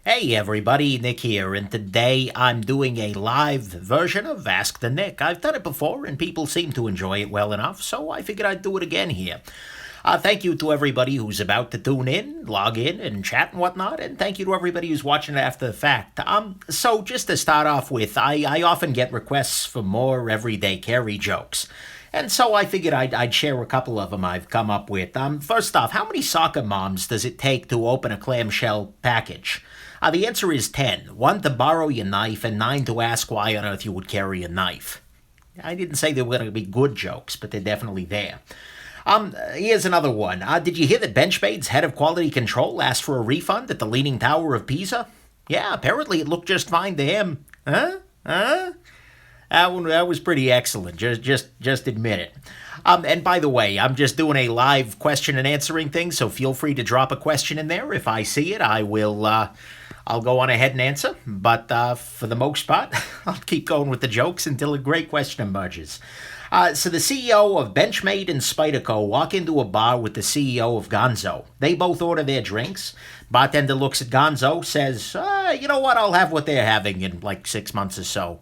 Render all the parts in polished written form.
Hey everybody, Nick here, and today I'm doing a live version of Ask the Nick. I've done it before and people seem to enjoy it well enough, so I figured I'd do it again here. Thank you to everybody who's about to tune in, log in, and chat and whatnot, and thank you to everybody who's watching it after the fact. So just to start off with, I often get requests for more everyday carry jokes. And so I figured I'd share a couple of them I've come up with. First off, how many soccer moms does it take to open a clamshell package? The answer is 10. 1 to borrow your knife, and 9 to ask why on earth you would carry a knife. I didn't say they were going to be good jokes, but they're definitely there. Here's another one. Did you hear that Benchmade's head of quality control asked for a refund at the Leaning Tower of Pisa? Yeah, apparently it looked just fine to him. Huh? That was pretty excellent. Just admit it. And by the way, I'm just doing a live question and answering thing, so feel free to drop a question in there. If I see it, I'll go on ahead and answer. But for the most part, I'll keep going with the jokes until a great question emerges. So the CEO of Benchmade and Spyderco walk into a bar with the CEO of Gonzo. They both order their drinks. Bartender looks at Gonzo, says, you know what, I'll have what they're having in like 6 months or so.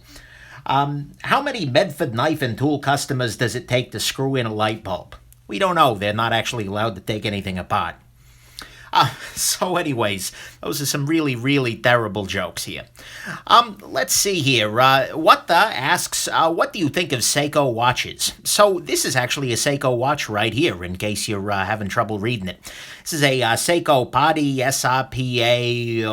How many Medford knife and tool customers does it take to screw in a light bulb? We don't know. They're not actually allowed to take anything apart. So anyways, those are some really, really terrible jokes here. Let's see here. What the asks, what do you think of Seiko watches? So this is actually a Seiko watch right here, in case you're having trouble reading it. This is a Seiko Padi SRPA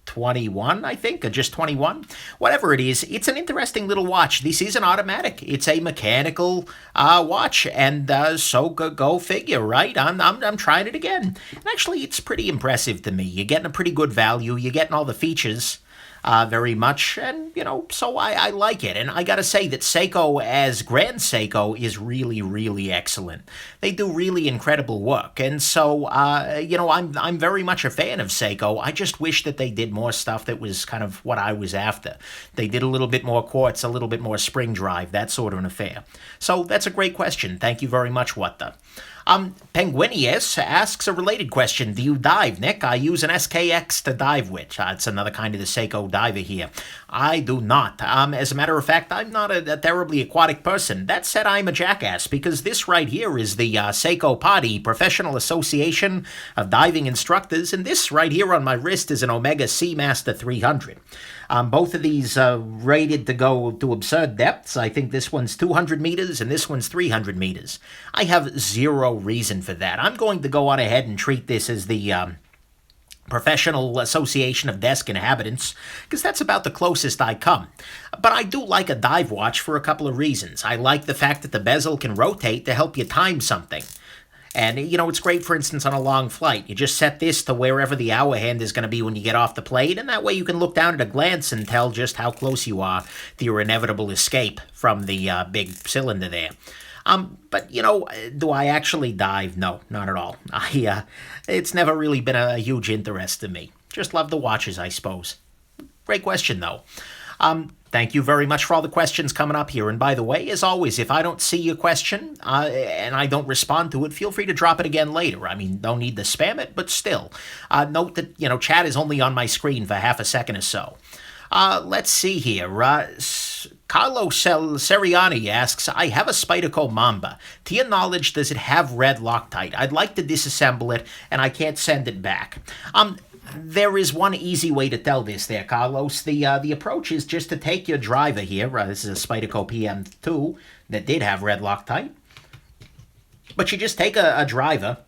21, I think, or just 21. Whatever it is, it's an interesting little watch. This is an automatic. It's a mechanical watch, and so go figure, right? I'm trying it again. And actually, it's pretty impressive to me. You're getting a pretty good value. You're getting all the features very much, and so I like it. And I gotta say that Seiko as Grand Seiko is really, really excellent. They do really incredible work, and so I'm very much a fan of Seiko. I just wish that they did more stuff that was kind of what I was after. They did a little bit more quartz, a little bit more spring drive, that sort of an affair. So that's a great question. Thank you very much, What the. Penguinius asks a related question. Do you dive, Nick? I use an SKX to dive with. It's another kind of the Seiko diver here. I do not. As a matter of fact, I'm not a terribly aquatic person. That said, I'm a jackass, because this right here is the Seiko PADI, Professional Association of Diving Instructors, and this right here on my wrist is an Omega Seamaster 300. Both of these rated to go to absurd depths. I think this one's 200 meters and this one's 300 meters. I have zero reason for that. I'm going to go on ahead and treat this as the Professional Association of Desk Inhabitants, because that's about the closest I come. But I do like a dive watch for a couple of reasons. I like the fact that the bezel can rotate to help you time something. And, it's great, for instance, on a long flight. You just set this to wherever the hour hand is going to be when you get off the plane, and that way you can look down at a glance and tell just how close you are to your inevitable escape from the big cylinder there. But, do I actually dive? No, not at all. It's never really been a huge interest to me. Just love the watches, I suppose. Great question, though. Thank you very much for all the questions coming up here. And by the way, as always, if I don't see your question and I don't respond to it, feel free to drop it again later. I mean, don't need to spam it, but still. Note that, chat is only on my screen for half a second or so. Let's see here. Carlo Seriani asks, I have a Spyderco Mamba. To your knowledge, does it have red Loctite? I'd like to disassemble it, and I can't send it back. There is one easy way to tell this there, Carlos. The approach is just to take your driver here. This is a Spyderco PM2 that did have red Loctite. But you just take a driver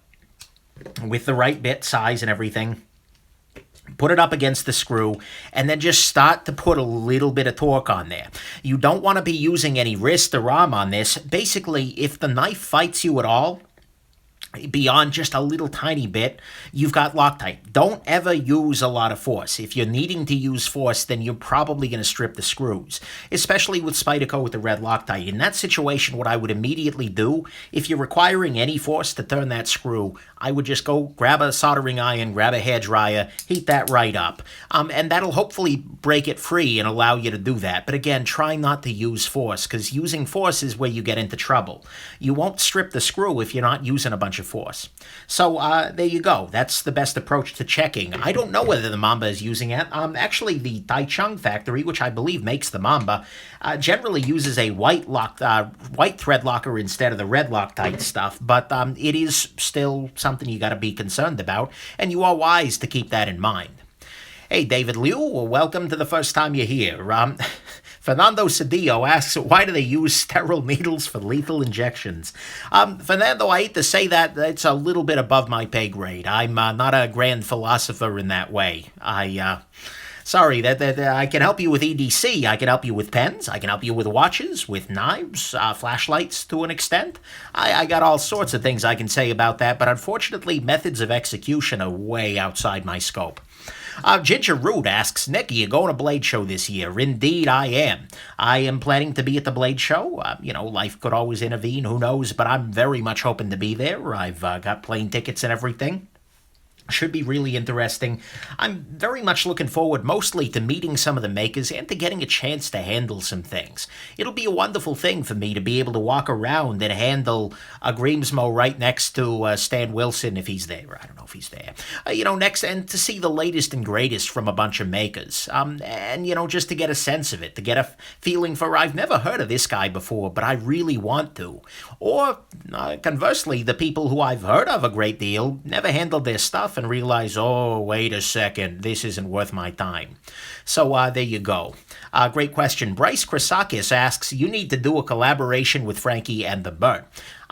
with the right bit size and everything, put it up against the screw, and then just start to put a little bit of torque on there. You don't want to be using any wrist or arm on this. Basically, if the knife fights you at all, beyond just a little tiny bit, you've got Loctite. Don't ever use a lot of force. If you're needing to use force, then you're probably going to strip the screws, especially with Spyderco with the red Loctite. In that situation, what I would immediately do, if you're requiring any force to turn that screw, I would just go grab a soldering iron, grab a hairdryer, heat that right up, and that'll hopefully break it free and allow you to do that. But again, try not to use force, because using force is where you get into trouble. You won't strip the screw if you're not using a bunch of of force. So there you go. That's the best approach to checking. I don't know whether the Mamba is using it. Actually, the Taichung factory, which I believe makes the Mamba, generally uses a white thread locker instead of the red Loctite stuff, but it is still something you got to be concerned about, and you are wise to keep that in mind. Hey, David Liu, welcome to the first time you're here. Fernando Cedillo asks, why do they use sterile needles for lethal injections? Fernando, I hate to say that. It's a little bit above my pay grade. I'm not a grand philosopher in that way. Sorry, that I can help you with EDC. I can help you with pens. I can help you with watches, with knives, flashlights to an extent. I got all sorts of things I can say about that, but unfortunately, methods of execution are way outside my scope. Ginger Root asks, Nick, are you going to Blade Show this year? Indeed, I am. I am planning to be at the Blade Show. Life could always intervene, who knows, but I'm very much hoping to be there. I've got plane tickets and everything. Should be really interesting. I'm very much looking forward mostly to meeting some of the makers and to getting a chance to handle some things. It'll be a wonderful thing for me to be able to walk around and handle a Greemsmo right next to Stan Wilson if he's there. I don't know if he's there. Next, and to see the latest and greatest from a bunch of makers. Just to get a sense of it, to get a feeling for, I've never heard of this guy before, but I really want to. Or, conversely, the people who I've heard of a great deal never handled their stuff and realize, oh, wait a second, this isn't worth my time. So there you go. Great question. Bryce Chrysakis asks, you need to do a collaboration with Frankie and the Bird.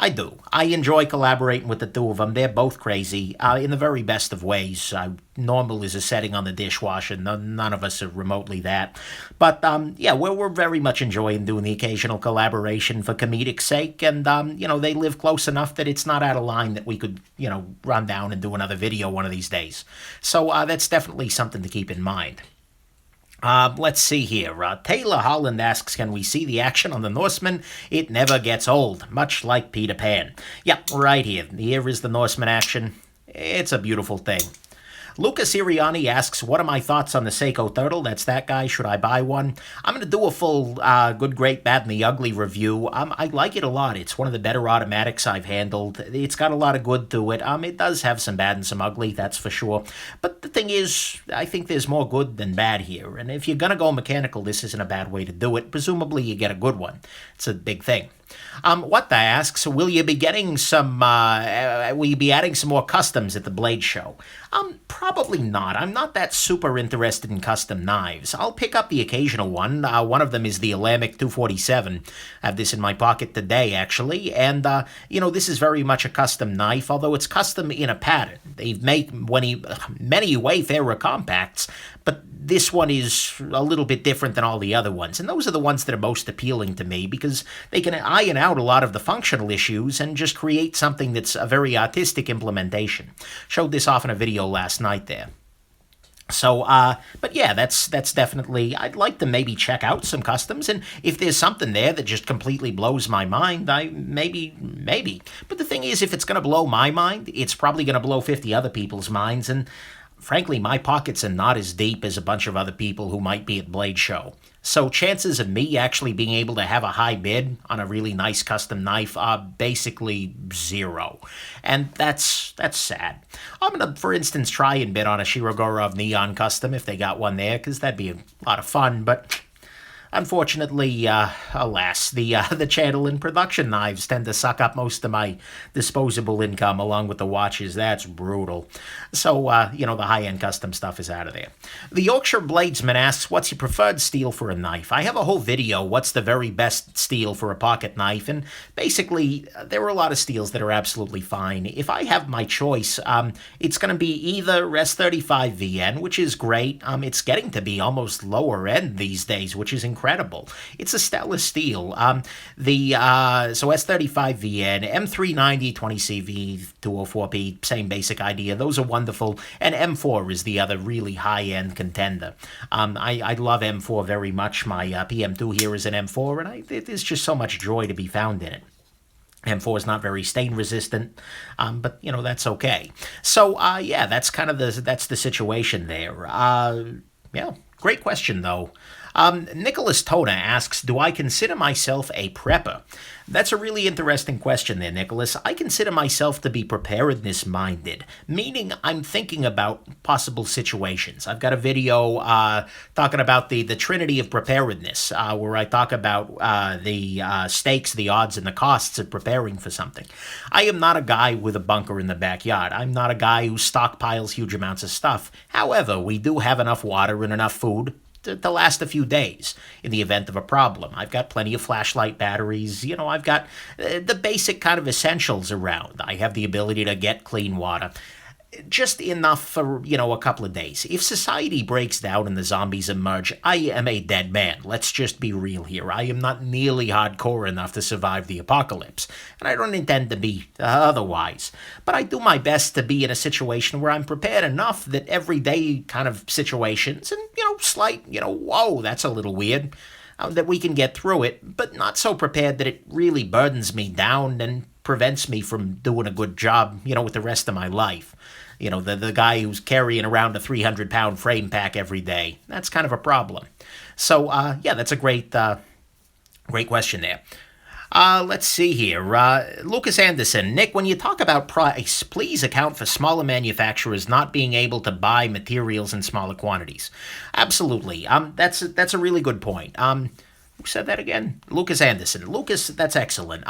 I do. I enjoy collaborating with the two of them. They're both crazy in the very best of ways. Normal is a setting on the dishwasher. None of us are remotely that. But, we're very much enjoying doing the occasional collaboration for comedic sake. And, they live close enough that it's not out of line that we could, run down and do another video one of these days. So that's definitely something to keep in mind. Let's see here. Taylor Holland asks, can we see the action on the Norseman? It never gets old, much like Peter Pan. Yeah, right here. Here is the Norseman action. It's a beautiful thing. Lucas Iriani asks, what are my thoughts on the Seiko Turtle? That's that guy. Should I buy one? I'm going to do a full good, great, bad, and the ugly review. I like it a lot. It's one of the better automatics I've handled. It's got a lot of good to it. It does have some bad and some ugly, that's for sure. But the thing is, I think there's more good than bad here. And if you're going to go mechanical, this isn't a bad way to do it. Presumably, you get a good one. It's a big thing. What asks, will you be getting some, will you be adding some more customs at the Blade Show? Probably not. I'm not that super interested in custom knives. I'll pick up the occasional one. One of them is the Alamic 247. I have this in my pocket today, actually. And, this is very much a custom knife, although it's custom in a pattern. They've made many Wayfarer compacts, but this one is a little bit different than all the other ones. And those are the ones that are most appealing to me because they can iron out a lot of the functional issues and just create something that's a very artistic implementation. Showed this off in a video last night there. So, but yeah, that's definitely, I'd like to maybe check out some customs, and if there's something there that just completely blows my mind, maybe. But the thing is, if it's going to blow my mind, it's probably going to blow 50 other people's minds, and frankly, my pockets are not as deep as a bunch of other people who might be at Blade Show. So chances of me actually being able to have a high bid on a really nice custom knife are basically zero. And that's sad. I'm going to, for instance, try and bid on a Shirogorov Neon Custom if they got one there, because that'd be a lot of fun, but unfortunately, alas, the channel and production knives tend to suck up most of my disposable income along with the watches. That's brutal. So, the high-end custom stuff is out of there. The Yorkshire Bladesman asks, what's your preferred steel for a knife? I have a whole video, what's the very best steel for a pocket knife, and basically, there are a lot of steels that are absolutely fine. If I have my choice, it's going to be either S35VN, which is great. It's getting to be almost lower end these days, which is incredible. It's a stellar steel. So S35VN, M390 20CV 204P, same basic idea. Those are wonderful. And M4 is the other really high-end contender. I love M4 very much. My PM2 here is an M4, and there's just so much joy to be found in it. M4 is not very stain resistant, but that's okay. So that's kind of that's the situation there. Great question, though. Nicholas Tona asks, do I consider myself a prepper? That's a really interesting question there, Nicholas. I consider myself to be preparedness-minded, meaning I'm thinking about possible situations. I've got a video talking about the trinity of preparedness, where I talk about the stakes, the odds, and the costs of preparing for something. I am not a guy with a bunker in the backyard. I'm not a guy who stockpiles huge amounts of stuff. However, we do have enough water and enough food to last a few days in the event of a problem. I've got plenty of flashlight batteries. I've got the basic kind of essentials around. I have the ability to get clean water. Just enough for, a couple of days. If society breaks down and the zombies emerge, I am a dead man. Let's just be real here. I am not nearly hardcore enough to survive the apocalypse, and I don't intend to be otherwise. But I do my best to be in a situation where I'm prepared enough that everyday kind of situations and, slight, whoa, that's a little weird, that we can get through it, but not so prepared that it really burdens me down and prevents me from doing a good job, with the rest of my life. The guy who's carrying around a 300-pound frame pack every day. That's kind of a problem. So, that's a great question there. Let's see here. Lucas Anderson. Nick, when you talk about price, please account for smaller manufacturers not being able to buy materials in smaller quantities. Absolutely. That's a really good point. Who said that again? Lucas Anderson. Lucas, that's excellent.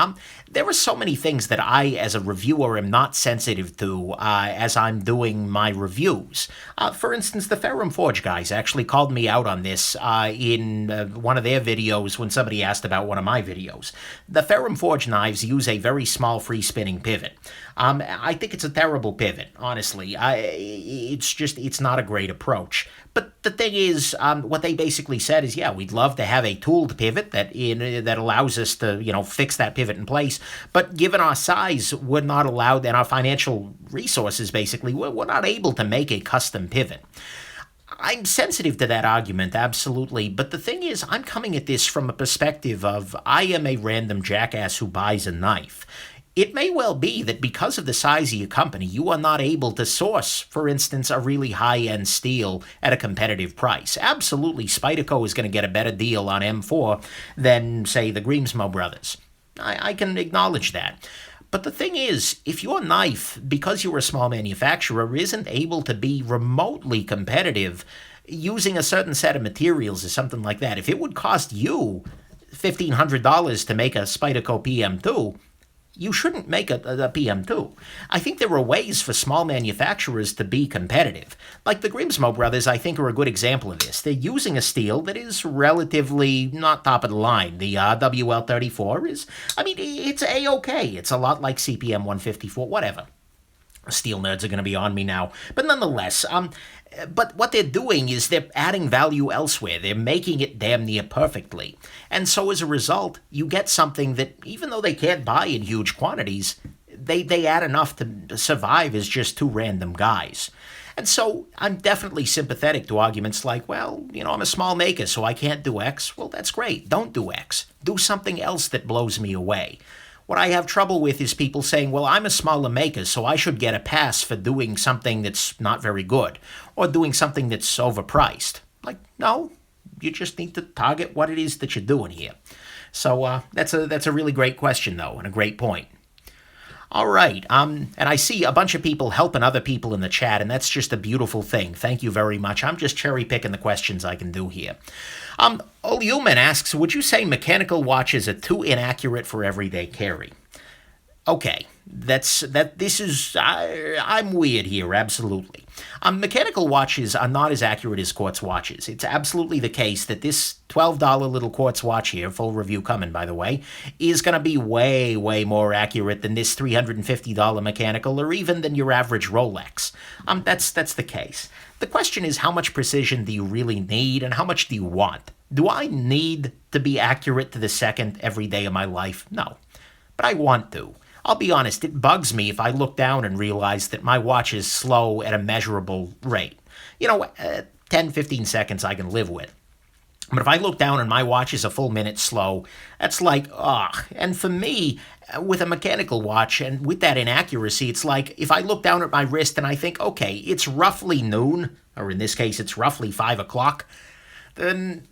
There are so many things that I, as a reviewer, am not sensitive to as I'm doing my reviews. For instance, the Ferrum Forge guys actually called me out on this in one of their videos when somebody asked about one of my videos. The Ferrum Forge knives use a very small free-spinning pivot. I think it's a terrible pivot, honestly. It's not a great approach. But the thing is, what they basically said is, yeah, we'd love to have a tooled pivot that allows us to, fix that pivot in place. But given our size, we're not allowed, and our financial resources, basically, we're not able to make a custom pivot. I'm sensitive to that argument, absolutely. But the thing is, I'm coming at this from a perspective of I am a random jackass who buys a knife. It may well be that because of the size of your company, you are not able to source, for instance, a really high-end steel at a competitive price. Absolutely, Spyderco is going to get a better deal on M4 than, say, the Grimsmo brothers. I can acknowledge that. But the thing is, if your knife, because you're a small manufacturer, isn't able to be remotely competitive using a certain set of materials or something like that, if it would cost you $1,500 to make a Spyderco PM2, you shouldn't make a PM2. I think there are ways for small manufacturers to be competitive. Like the Grimsmo brothers, I think, are a good example of this. They're using a steel that is relatively not top of the line. The WL34 is, it's A-okay. It's a lot like CPM 154, whatever. Steel nerds are going to be on me now. But nonetheless, but what they're doing is they're adding value elsewhere. They're making it damn near perfectly. And so as a result, you get something that, even though they can't buy in huge quantities, they add enough to survive as just two random guys. And so I'm definitely sympathetic to arguments like, well, I'm a small maker, so I can't do X. Well, that's great. Don't do X. Do something else that blows me away. What I have trouble with is people saying, well, I'm a smaller maker, so I should get a pass for doing something that's not very good, or doing something that's overpriced. Like, no, you just need to target what it is that you're doing here. So that's a really great question, though, and a great point. All right, and I see a bunch of people helping other people in the chat, and that's just a beautiful thing. Thank you very much. I'm just cherry-picking the questions I can do here. Olyuman asks, would you say mechanical watches are too inaccurate for everyday carry? Okay, I'm weird here, absolutely. Mechanical watches are not as accurate as quartz watches. It's absolutely the case that this $12 little quartz watch here, full review coming, by the way, is going to be way, way more accurate than this $350 mechanical, or even than your average Rolex. That's the case. The question is, how much precision do you really need, and how much do you want? Do I need to be accurate to the second every day of my life? No. But I want to. I'll be honest, it bugs me if I look down and realize that my watch is slow at a measurable rate. 10, 15 seconds I can live with. But if I look down and my watch is a full minute slow, that's like, ugh. And for me, with a mechanical watch and with that inaccuracy, it's like if I look down at my wrist and I think, okay, it's roughly noon, or in this case, it's roughly 5 o'clock, then,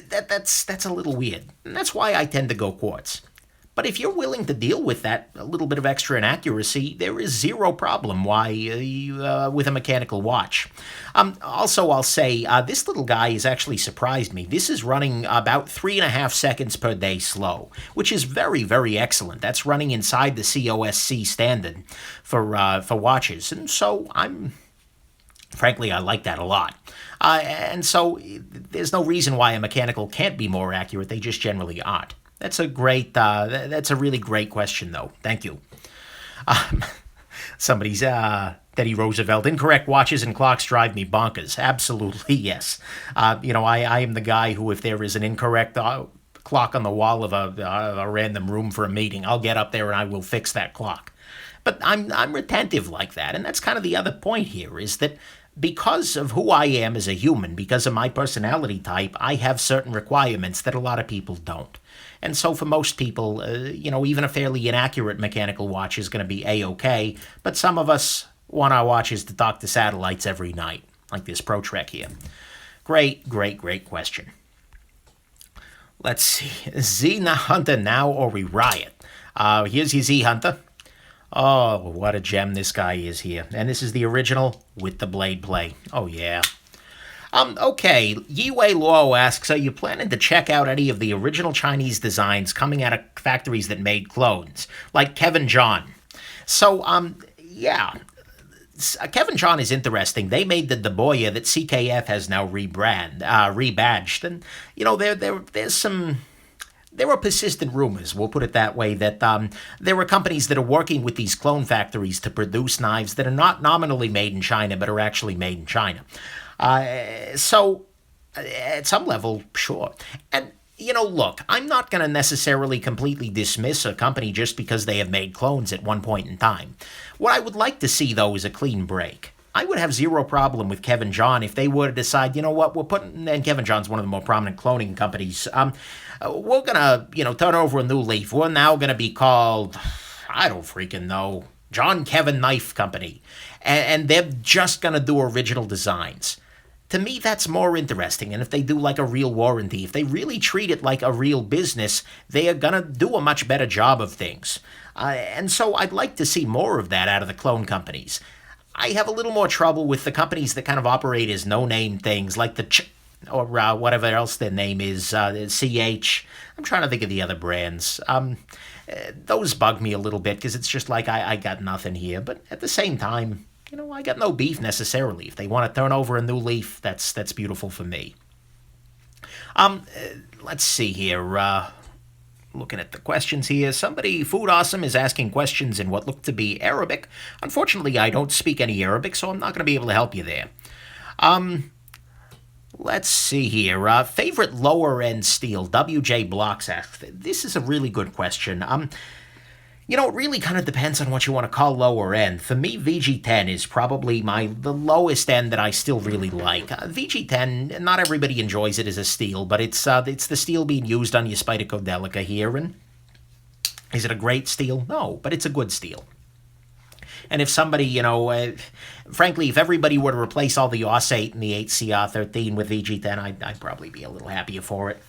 that's a little weird. And that's why I tend to go quartz. But if you're willing to deal with that a little bit of extra inaccuracy, there is zero problem with a mechanical watch. Also, I'll say this little guy has actually surprised me. This is running about 3.5 seconds per day slow, which is very, very excellent. That's running inside the COSC standard for watches, and so frankly, I like that a lot. And so there's no reason why a mechanical can't be more accurate. They just generally aren't. That's a really great question, though. Thank you. Somebody's, Teddy Roosevelt, incorrect watches and clocks drive me bonkers. Absolutely, yes. I am the guy who, if there is an incorrect clock on the wall of a random room for a meeting, I'll get up there and I will fix that clock. But I'm retentive like that, and that's kind of the other point here, is that because of who I am as a human, because of my personality type, I have certain requirements that a lot of people don't. And so for most people, even a fairly inaccurate mechanical watch is going to be A-OK, but some of us want our watches to talk to satellites every night, like this Pro Trek here. Great, great, great question. Let's see. Z Hunter now, or we riot? Here's your Z Hunter. Oh, what a gem this guy is here. And this is the original with the blade play. Oh, yeah. Okay, Yiwei Luo asks, are you planning to check out any of the original Chinese designs coming out of factories that made clones, like Kevin John? So, yeah, Kevin John is interesting. They made the Boya that CKF has now rebadged, and, there were persistent rumors, we'll put it that way, that there were companies that are working with these clone factories to produce knives that are not nominally made in China, but are actually made in China. So, at some level, sure. And, look, I'm not going to necessarily completely dismiss a company just because they have made clones at one point in time. What I would like to see, though, is a clean break. I would have zero problem with Kevin John if they were to decide, and Kevin John's one of the more prominent cloning companies, we're going to, turn over a new leaf. We're now going to be called, I don't freaking know, John Kevin Knife Company. And they're just going to do original designs. To me, that's more interesting. And if they do like a real warranty, if they really treat it like a real business, they are going to do a much better job of things. And so I'd like to see more of that out of the clone companies. I have a little more trouble with the companies that kind of operate as no-name things, like the or whatever else their name is, CH. I'm trying to think of the other brands. Those bug me a little bit because it's just like I got nothing here. But at the same time, I got no beef necessarily. If they want to turn over a new leaf, that's beautiful for me. Let's see here. Looking at the questions here, Food Awesome is asking questions in what look to be Arabic. Unfortunately, I don't speak any Arabic, so I'm not going to be able to help you there. Let's see here. Favorite lower-end steel? WJ Blocks asks. This is a really good question. It really kind of depends on what you want to call lower end. For me, VG10 is probably the lowest end that I still really like. VG10, not everybody enjoys it as a steel, but it's the steel being used on your Spyderco Delica here. And is it a great steel? No, but it's a good steel. And if somebody, frankly, if everybody were to replace all the OS 8 and the 8CR13 with VG10, I'd probably be a little happier for it.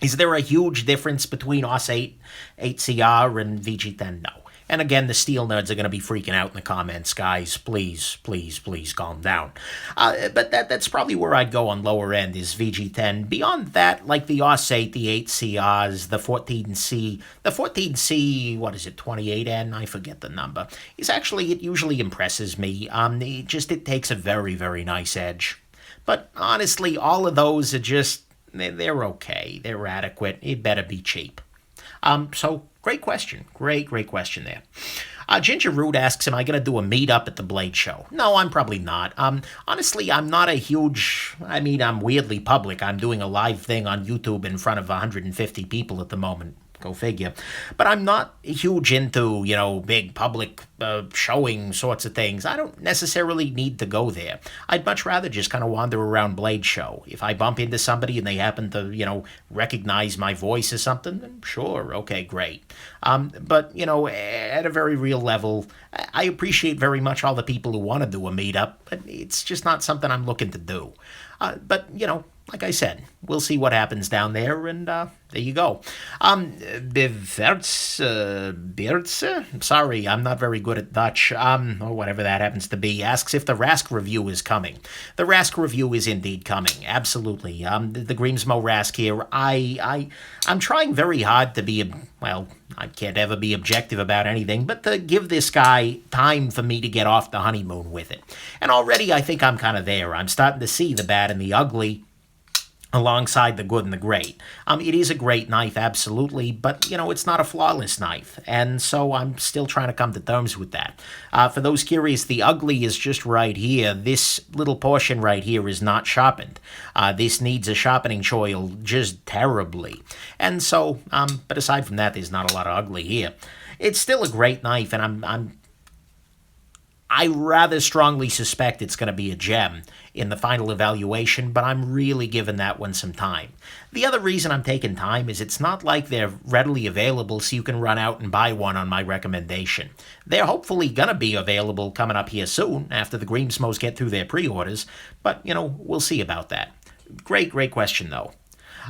Is there a huge difference between OS 8, 8CR, and VG10? No. And again, the steel nerds are going to be freaking out in the comments, guys. Please, please, please calm down. But that's probably where I'd go on lower end is VG10. Beyond that, like the OS 8, the 8CRs, the 14C, what is it, 28N? I forget the number. It usually impresses me. It takes a very, very nice edge. But honestly, all of those are just, they're okay. They're adequate. It better be cheap. So, great question. Great question there. Ginger Root asks, am I going to do a meetup at the Blade Show? No, I'm probably not. Honestly, I'm not a huge, I'm weirdly public. I'm doing a live thing on YouTube in front of 150 people at the moment. Go figure. But I'm not huge into, big public showing sorts of things. I don't necessarily need to go there. I'd much rather just kind of wander around Blade Show. If I bump into somebody and they happen to, recognize my voice or something, then sure, okay, great. But, at a very real level, I appreciate very much all the people who want to do a meetup, but it's just not something I'm looking to do. But, like I said, we'll see what happens down there, and there you go. Beertse? Sorry, I'm not very good at Dutch, or whatever that happens to be, asks if the Rask review is coming. The Rask review is indeed coming, absolutely. The Greensmo Rask here, I'm trying very hard to be, well, I can't ever be objective about anything, but to give this guy time for me to get off the honeymoon with it. And already I think I'm kind of there. I'm starting to see the bad and the ugly alongside the good and the great. It is a great knife, absolutely, but, it's not a flawless knife, and so I'm still trying to come to terms with that. For those curious, the ugly is just right here. This little portion right here is not sharpened. This needs a sharpening choil just terribly, and so, but aside from that, there's not a lot of ugly here. It's still a great knife, and I rather strongly suspect it's going to be a gem in the final evaluation, but I'm really giving that one some time. The other reason I'm taking time is it's not like they're readily available so you can run out and buy one on my recommendation. They're hopefully going to be available coming up here soon after the Greensmos get through their pre-orders, but, we'll see about that. Great question, though.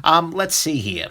Let's see here.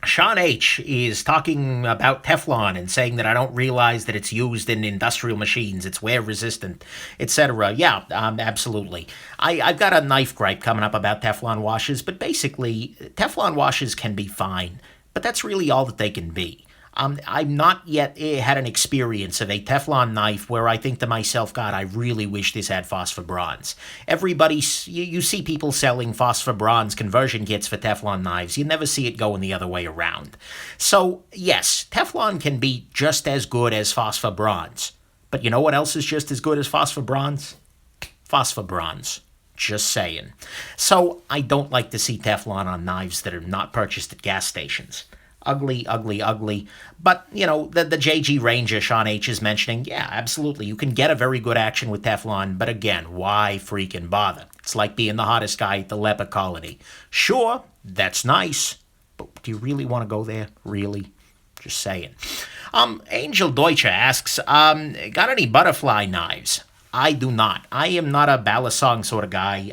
Sean H. is talking about Teflon and saying that I don't realize that it's used in industrial machines, it's wear resistant, etc. Yeah, absolutely. I've got a knife gripe coming up about Teflon washes, but basically, Teflon washes can be fine, but that's really all that they can be. I've not yet had an experience of a Teflon knife where I think to myself, God, I really wish this had phosphor bronze. You see people selling phosphor bronze conversion kits for Teflon knives. You never see it going the other way around. So, yes, Teflon can be just as good as phosphor bronze. But you know what else is just as good as phosphor bronze? Phosphor bronze. Just saying. So, I don't like to see Teflon on knives that are not purchased at gas stations. Ugly. But, the JG Ranger Sean H. is mentioning, yeah, absolutely. You can get a very good action with Teflon, but again, why freaking bother? It's like being the hottest guy at the leper colony. Sure, that's nice, but do you really want to go there? Really? Just saying. Angel Deutsche asks, got any butterfly knives? I do not. I am not a balisong sort of guy.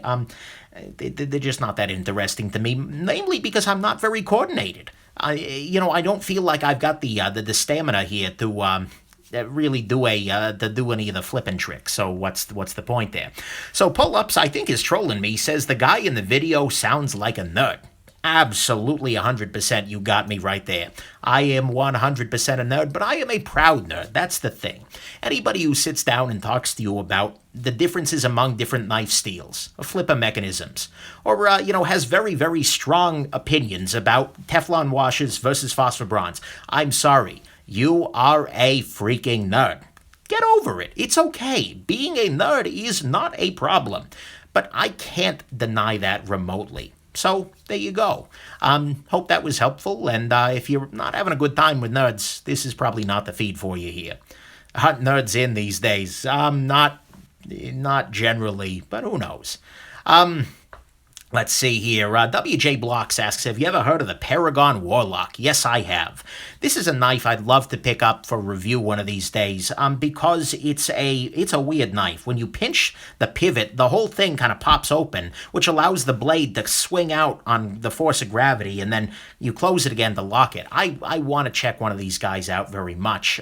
They're just not that interesting to me, namely because I'm not very coordinated. I don't feel like I've got the stamina here to really do any of the flipping tricks. So what's the point there? So Pull-Ups, I think, is trolling me. Says the guy in the video sounds like a nerd. Absolutely 100%, you got me right there. I am 100% a nerd, but I am a proud nerd. That's the thing. Anybody who sits down and talks to you about the differences among different knife steels, or flipper mechanisms, or, has very, very strong opinions about Teflon washes versus phosphor bronze, I'm sorry, you are a freaking nerd. Get over it. It's okay. Being a nerd is not a problem, but I can't deny that remotely. So, there you go. Hope that was helpful, and if you're not having a good time with nerds, this is probably not the feed for you here. Hunt nerds in these days. Not generally, but who knows. Let's see here. WJ Blocks asks, have you ever heard of the Paragon Warlock? Yes, I have. This is a knife I'd love to pick up for review one of these days because it's a weird knife. When you pinch the pivot, the whole thing kind of pops open, which allows the blade to swing out on the force of gravity, and then you close it again to lock it. I want to check one of these guys out very much.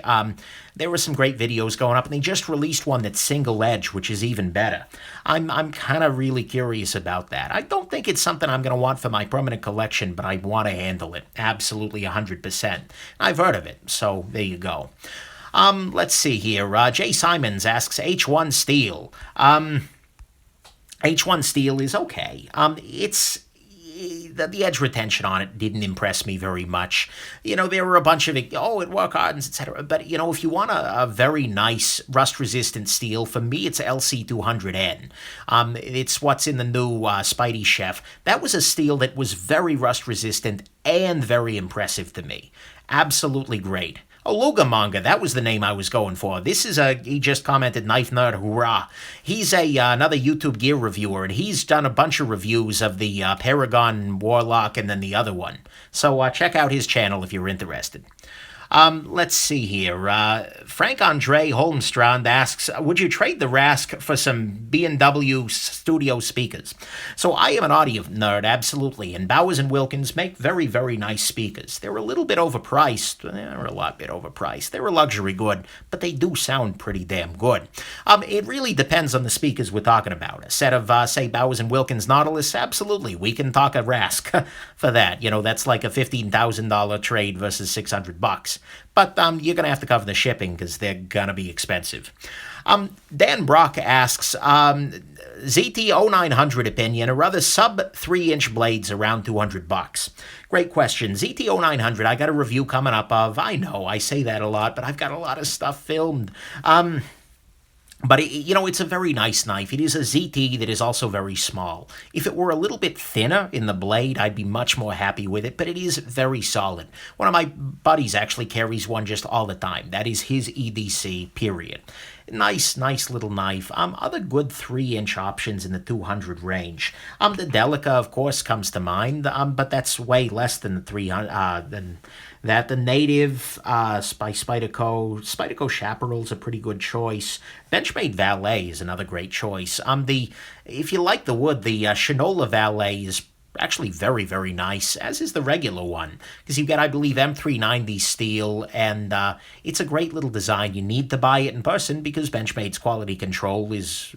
There were some great videos going up, and they just released one that's single edge, which is even better. I'm kind of really curious about that. I don't think it's something I'm going to want for my permanent collection, but I want to handle it. Absolutely 100%. I've heard of it, so there you go. Let's see here. Jay Simons asks, H1 steel. H1 steel is okay. The edge retention on it didn't impress me very much. There were a bunch of it work hardens, etc. But, if you want a very nice rust-resistant steel, for me, it's LC200N. It's what's in the new Spidey Chef. That was a steel that was very rust-resistant and very impressive to me. Absolutely great. Oluga Manga, that was the name I was going for. He just commented, Knife Nerd, hoorah. He's another YouTube gear reviewer, and he's done a bunch of reviews of the Paragon Warlock and then the other one. So check out his channel if you're interested. Let's see here. Frank Andre Holmstrand asks, would you trade the Rask for some B&W studio speakers? So I am an audio nerd, absolutely, and Bowers & Wilkins make very, very nice speakers. They're a little bit overpriced. They're a lot bit overpriced. They're a luxury good, but they do sound pretty damn good. It really depends on the speakers we're talking about. A set of, say, Bowers & Wilkins Nautilus, absolutely. We can talk a Rask for that. You know, that's like a $15,000 trade versus $600. But you're going to have to cover the shipping because they're going to be expensive. Dan Brock asks, ZT0900 opinion, or other sub 3-inch blades around $200. Great question. ZT0900, I got a review coming up of, I know, I say that a lot, but I've got a lot of stuff filmed. But, it's a very nice knife. It is a ZT that is also very small. If it were a little bit thinner in the blade, I'd be much more happy with it, but it is very solid. One of my buddies actually carries one just all the time. That is his EDC, period. Nice little knife. Other good 3-inch options in the 200 range. The Delica, of course, comes to mind, but that's way less than the 300, than that. The Native by Spyderco Chaparral's a pretty good choice. Benchmade Valet is another great choice. If you like the wood, the Shinola Valet is actually very, very nice, as is the regular one, because you've got, I believe, M390 steel, and it's a great little design. You need to buy it in person because Benchmade's quality control is,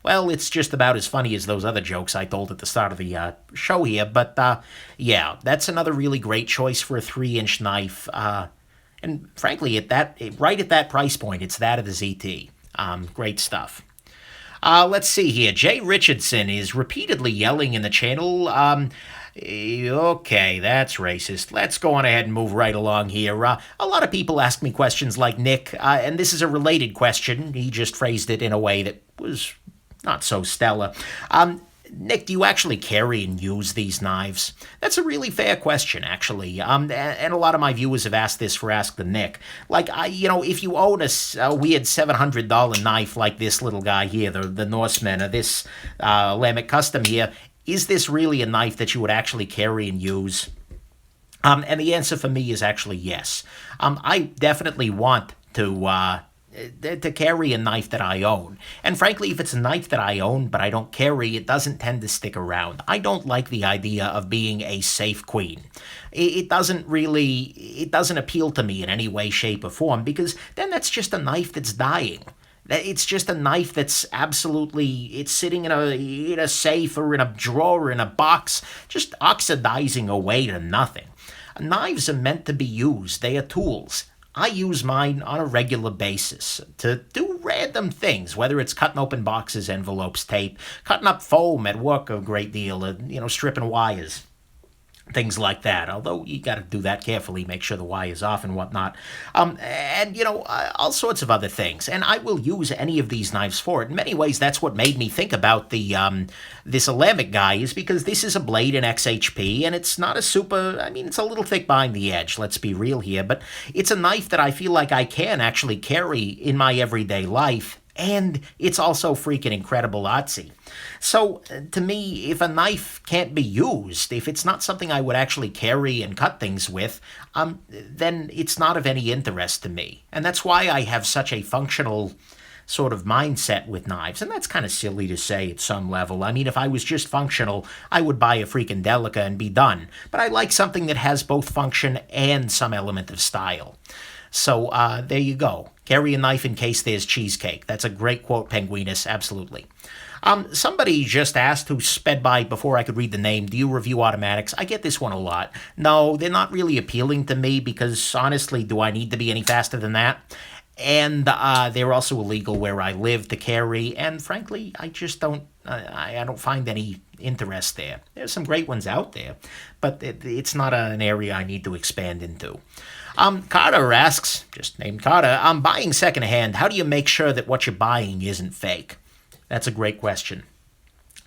well, it's just about as funny as those other jokes I told at the start of the show here, but yeah, that's another really great choice for a 3-inch knife, and frankly, right at that price point, it's that of the ZT. Great stuff. Let's see here. Jay Richardson is repeatedly yelling in the channel. Okay, that's racist. Let's go on ahead and move right along here. A lot of people ask me questions like Nick, and this is a related question. He just phrased it in a way that was not so stellar. Nick, do you actually carry and use these knives? That's a really fair question, actually. And a lot of my viewers have asked this for Ask the Nick. Like, if you own a weird $700 knife like this little guy here, the Norseman, or this Lamech Custom here, is this really a knife that you would actually carry and use? And the answer for me is actually yes. I definitely want to carry a knife that I own. And frankly, if it's a knife that I own but I don't carry, it doesn't tend to stick around. I don't like the idea of being a safe queen. It doesn't appeal to me in any way, shape, or form, because then that's just a knife that's dying. It's just a knife that's it's sitting in a safe or in a drawer or in a box, just oxidizing away to nothing. Knives are meant to be used. They are tools. I use mine on a regular basis to do random things, whether it's cutting open boxes, envelopes, tape, cutting up foam at work a great deal, stripping wires, things like that. Although you got to do that carefully, make sure the wire's off and whatnot. All sorts of other things. And I will use any of these knives for it. In many ways, that's what made me think about this Lamech guy, is because this is a blade in XHP, and it's not it's a little thick behind the edge, let's be real here, but it's a knife that I feel like I can actually carry in my everyday life, and it's also freaking incredible artsy. So, to me, if a knife can't be used, if it's not something I would actually carry and cut things with, then it's not of any interest to me. And that's why I have such a functional sort of mindset with knives. And that's kind of silly to say at some level. I mean, if I was just functional, I would buy a freaking Delica and be done. But I like something that has both function and some element of style. So, there you go. Carry a knife in case there's cheesecake. That's a great quote, Penguinus, absolutely. Somebody just asked, who sped by before I could read the name, do you review automatics? I get this one a lot. No, they're not really appealing to me because, honestly, do I need to be any faster than that? And they're also illegal where I live to carry, and frankly, I just don't find any interest there. There's some great ones out there, but it's not an area I need to expand into. Carter asks, just named Carter, I'm buying secondhand. How do you make sure that what you're buying isn't fake? That's a great question.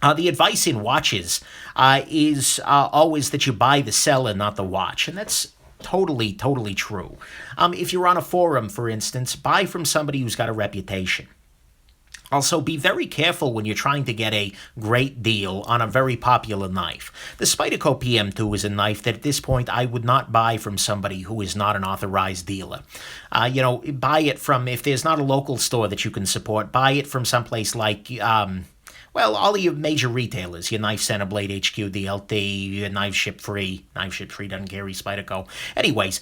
The advice in watches is always that you buy the seller, not the watch. And that's totally, totally true. If you're on a forum, for instance, buy from somebody who's got a reputation. Also, be very careful when you're trying to get a great deal on a very popular knife. The Spyderco PM2 is a knife that at this point I would not buy from somebody who is not an authorized dealer. Buy it from, if there's not a local store that you can support, buy it from someplace like all of your major retailers, your Knife Center, Blade HQ, DLT, your Knife Ship Free. Knife Ship Free doesn't carry Spyderco. Anyways,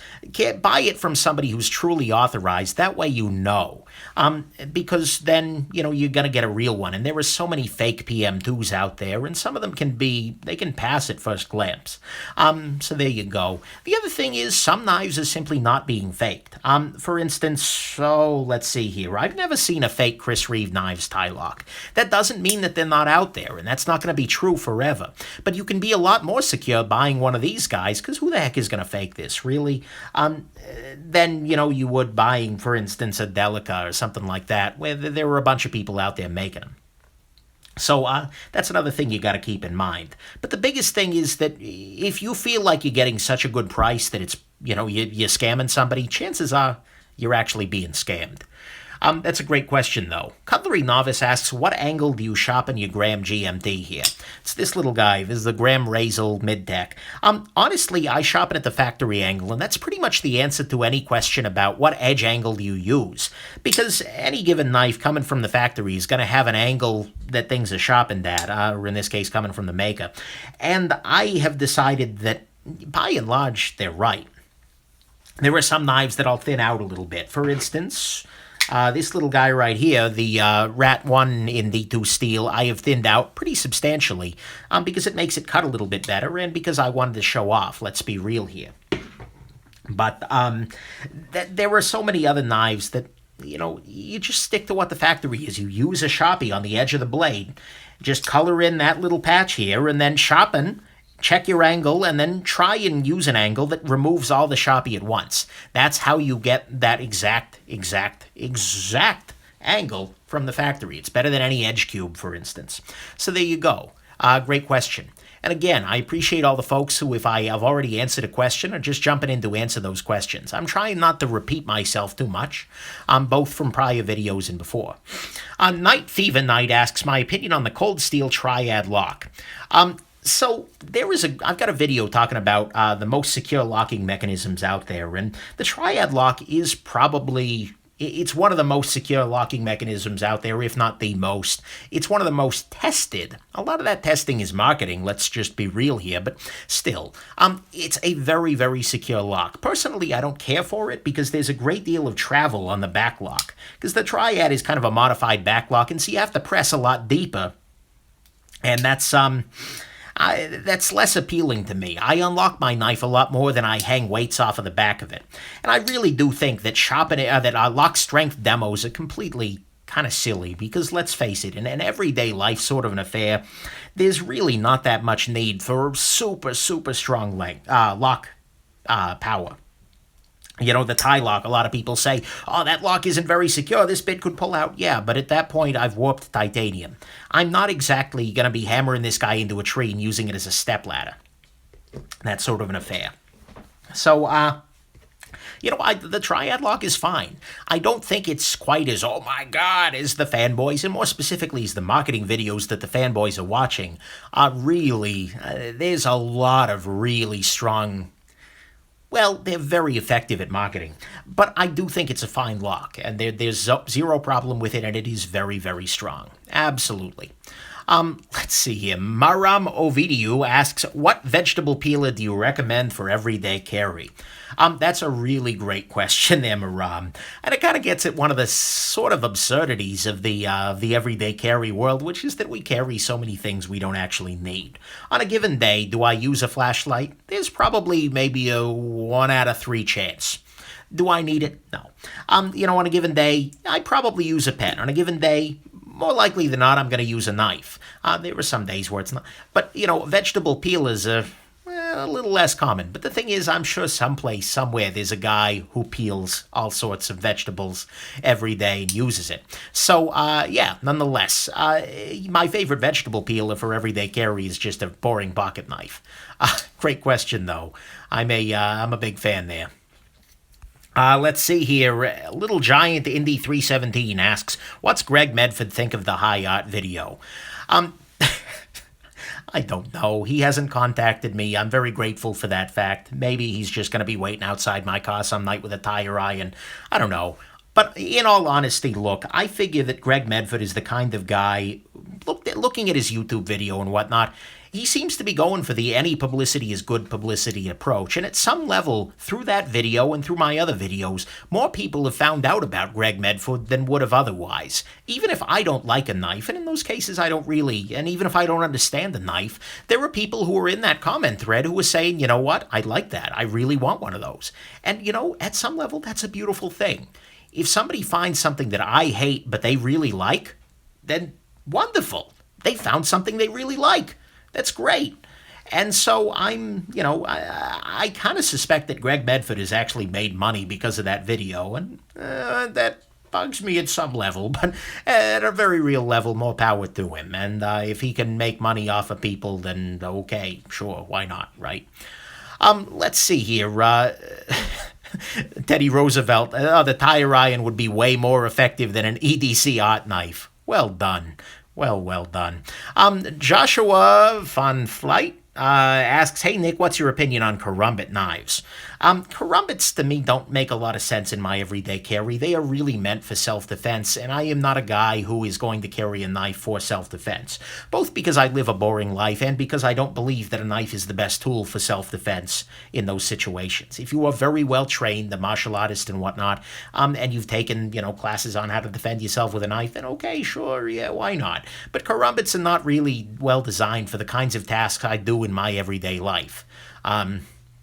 buy it from somebody who's truly authorized. That way you know. Because then, you're going to get a real one. And there are so many fake PM2s out there, and some of them they can pass at first glance. So there you go. The other thing is some knives are simply not being faked. For instance, let's see here. I've never seen a fake Chris Reeve knives tie lock. That doesn't mean that they're not out there, and that's not going to be true forever. But you can be a lot more secure buying one of these guys, because who the heck is going to fake this, really? Than, you would buying, for instance, a Delica or something like that, where there were a bunch of people out there making them. So that's another thing you got to keep in mind. But the biggest thing is that if you feel like you're getting such a good price that it's, you're scamming somebody, chances are you're actually being scammed. That's a great question, though. Cutlery Novice asks, what angle do you sharpen your Graham GMT here? It's this little guy. This is the Graham Razel Mid-Tech. Honestly, I sharpen at the factory angle, and that's pretty much the answer to any question about what edge angle do you use. Because any given knife coming from the factory is going to have an angle that things are sharpened at, or in this case, coming from the maker. And I have decided that, by and large, they're right. There are some knives that I'll thin out a little bit. For instance, this little guy right here, the Rat 1 in D2 steel, I have thinned out pretty substantially because it makes it cut a little bit better and because I wanted to show off. Let's be real here. But there are so many other knives that, you just stick to what the factory is. You use a Sharpie on the edge of the blade, just color in that little patch here, and then sharpen. Check your angle, and then try and use an angle that removes all the Sharpie at once. That's how you get that exact angle from the factory. It's better than any edge cube, for instance. So there you go. Great question. And again, I appreciate all the folks who, if I have already answered a question, are just jumping in to answer those questions. I'm trying not to repeat myself too much, both from prior videos and before. Night Thieva Knight asks my opinion on the cold steel Triad lock. So I've got a video talking about the most secure locking mechanisms out there, and the Triad lock is probably, it's one of the most secure locking mechanisms out there, if not the most. It's one of the most tested. A lot of that testing is marketing, let's just be real here, but still, it's a very, very secure lock. Personally, I don't care for it because there's a great deal of travel on the back lock, because the Triad is kind of a modified back lock, and so you have to press a lot deeper, and that's less appealing to me. I unlock my knife a lot more than I hang weights off of the back of it. And I really do think that lock strength demos are completely kind of silly because, let's face it, in an everyday life sort of an affair, there's really not that much need for super, super strong lock power. The tie lock, a lot of people say, oh, that lock isn't very secure, this bit could pull out. Yeah, but at that point, I've warped titanium. I'm not exactly going to be hammering this guy into a tree and using it as a stepladder. That's sort of an affair. So, the Triad lock is fine. I don't think it's quite as, oh my god, as the fanboys, and more specifically as the marketing videos that the fanboys are watching. There's a lot of really strong... Well, they're very effective at marketing, but I do think it's a fine lock, and there's zero problem with it, and it is very, very strong. Absolutely. Let's see here. Maram Ovidiu asks, what vegetable peeler do you recommend for everyday carry? That's a really great question there, Maram. And it kind of gets at one of the sort of absurdities of the everyday carry world, which is that we carry so many things we don't actually need. On a given day, do I use a flashlight? There's probably maybe a 1 out of 3 chance. Do I need it? No. On a given day, I probably use a pen. On a given day, more likely than not, I'm going to use a knife. There are some days where it's not. But, vegetable peelers are a little less common. But the thing is, I'm sure someplace, somewhere, there's a guy who peels all sorts of vegetables every day and uses it. So, nonetheless, my favorite vegetable peeler for everyday carry is just a boring pocket knife. Great question, though. I'm a big fan there. Let's see here. Little Giant Indy 317 asks, "What's Greg Medford think of the high art video?" Um, I don't know. He hasn't contacted me. I'm very grateful for that fact. Maybe he's just going to be waiting outside my car some night with a tire iron. I don't know. But in all honesty, look, I figure that Greg Medford is the kind of guy, looking at his YouTube video and whatnot, he seems to be going for the any publicity is good publicity approach. And at some level, through that video and through my other videos, more people have found out about Greg Medford than would have otherwise. Even if I don't like a knife, and in those cases I don't really, and even if I don't understand the knife, there are people who are in that comment thread who are saying, you know what, I like that. I really want one of those. And, at some level, that's a beautiful thing. If somebody finds something that I hate but they really like, then wonderful. They found something they really like. That's great. And so I kind of suspect that Greg Medford has actually made money because of that video, and that bugs me at some level, but at a very real level, more power to him. And if he can make money off of people, then okay, sure, why not, right? Let's see here. Teddy Roosevelt, the tire iron would be way more effective than an EDC art knife. Well done. Well done. Joshua Von Flight asks, "Hey Nick, what's your opinion on karambit knives?" Karambits to me don't make a lot of sense in my everyday carry. They are really meant for self-defense, and I am not a guy who is going to carry a knife for self-defense. Both because I live a boring life and because I don't believe that a knife is the best tool for self-defense in those situations. If you are very well trained, a martial artist and whatnot, and you've taken, classes on how to defend yourself with a knife, then okay, sure, yeah, why not? But karambits are not really well designed for the kinds of tasks I do in my everyday life.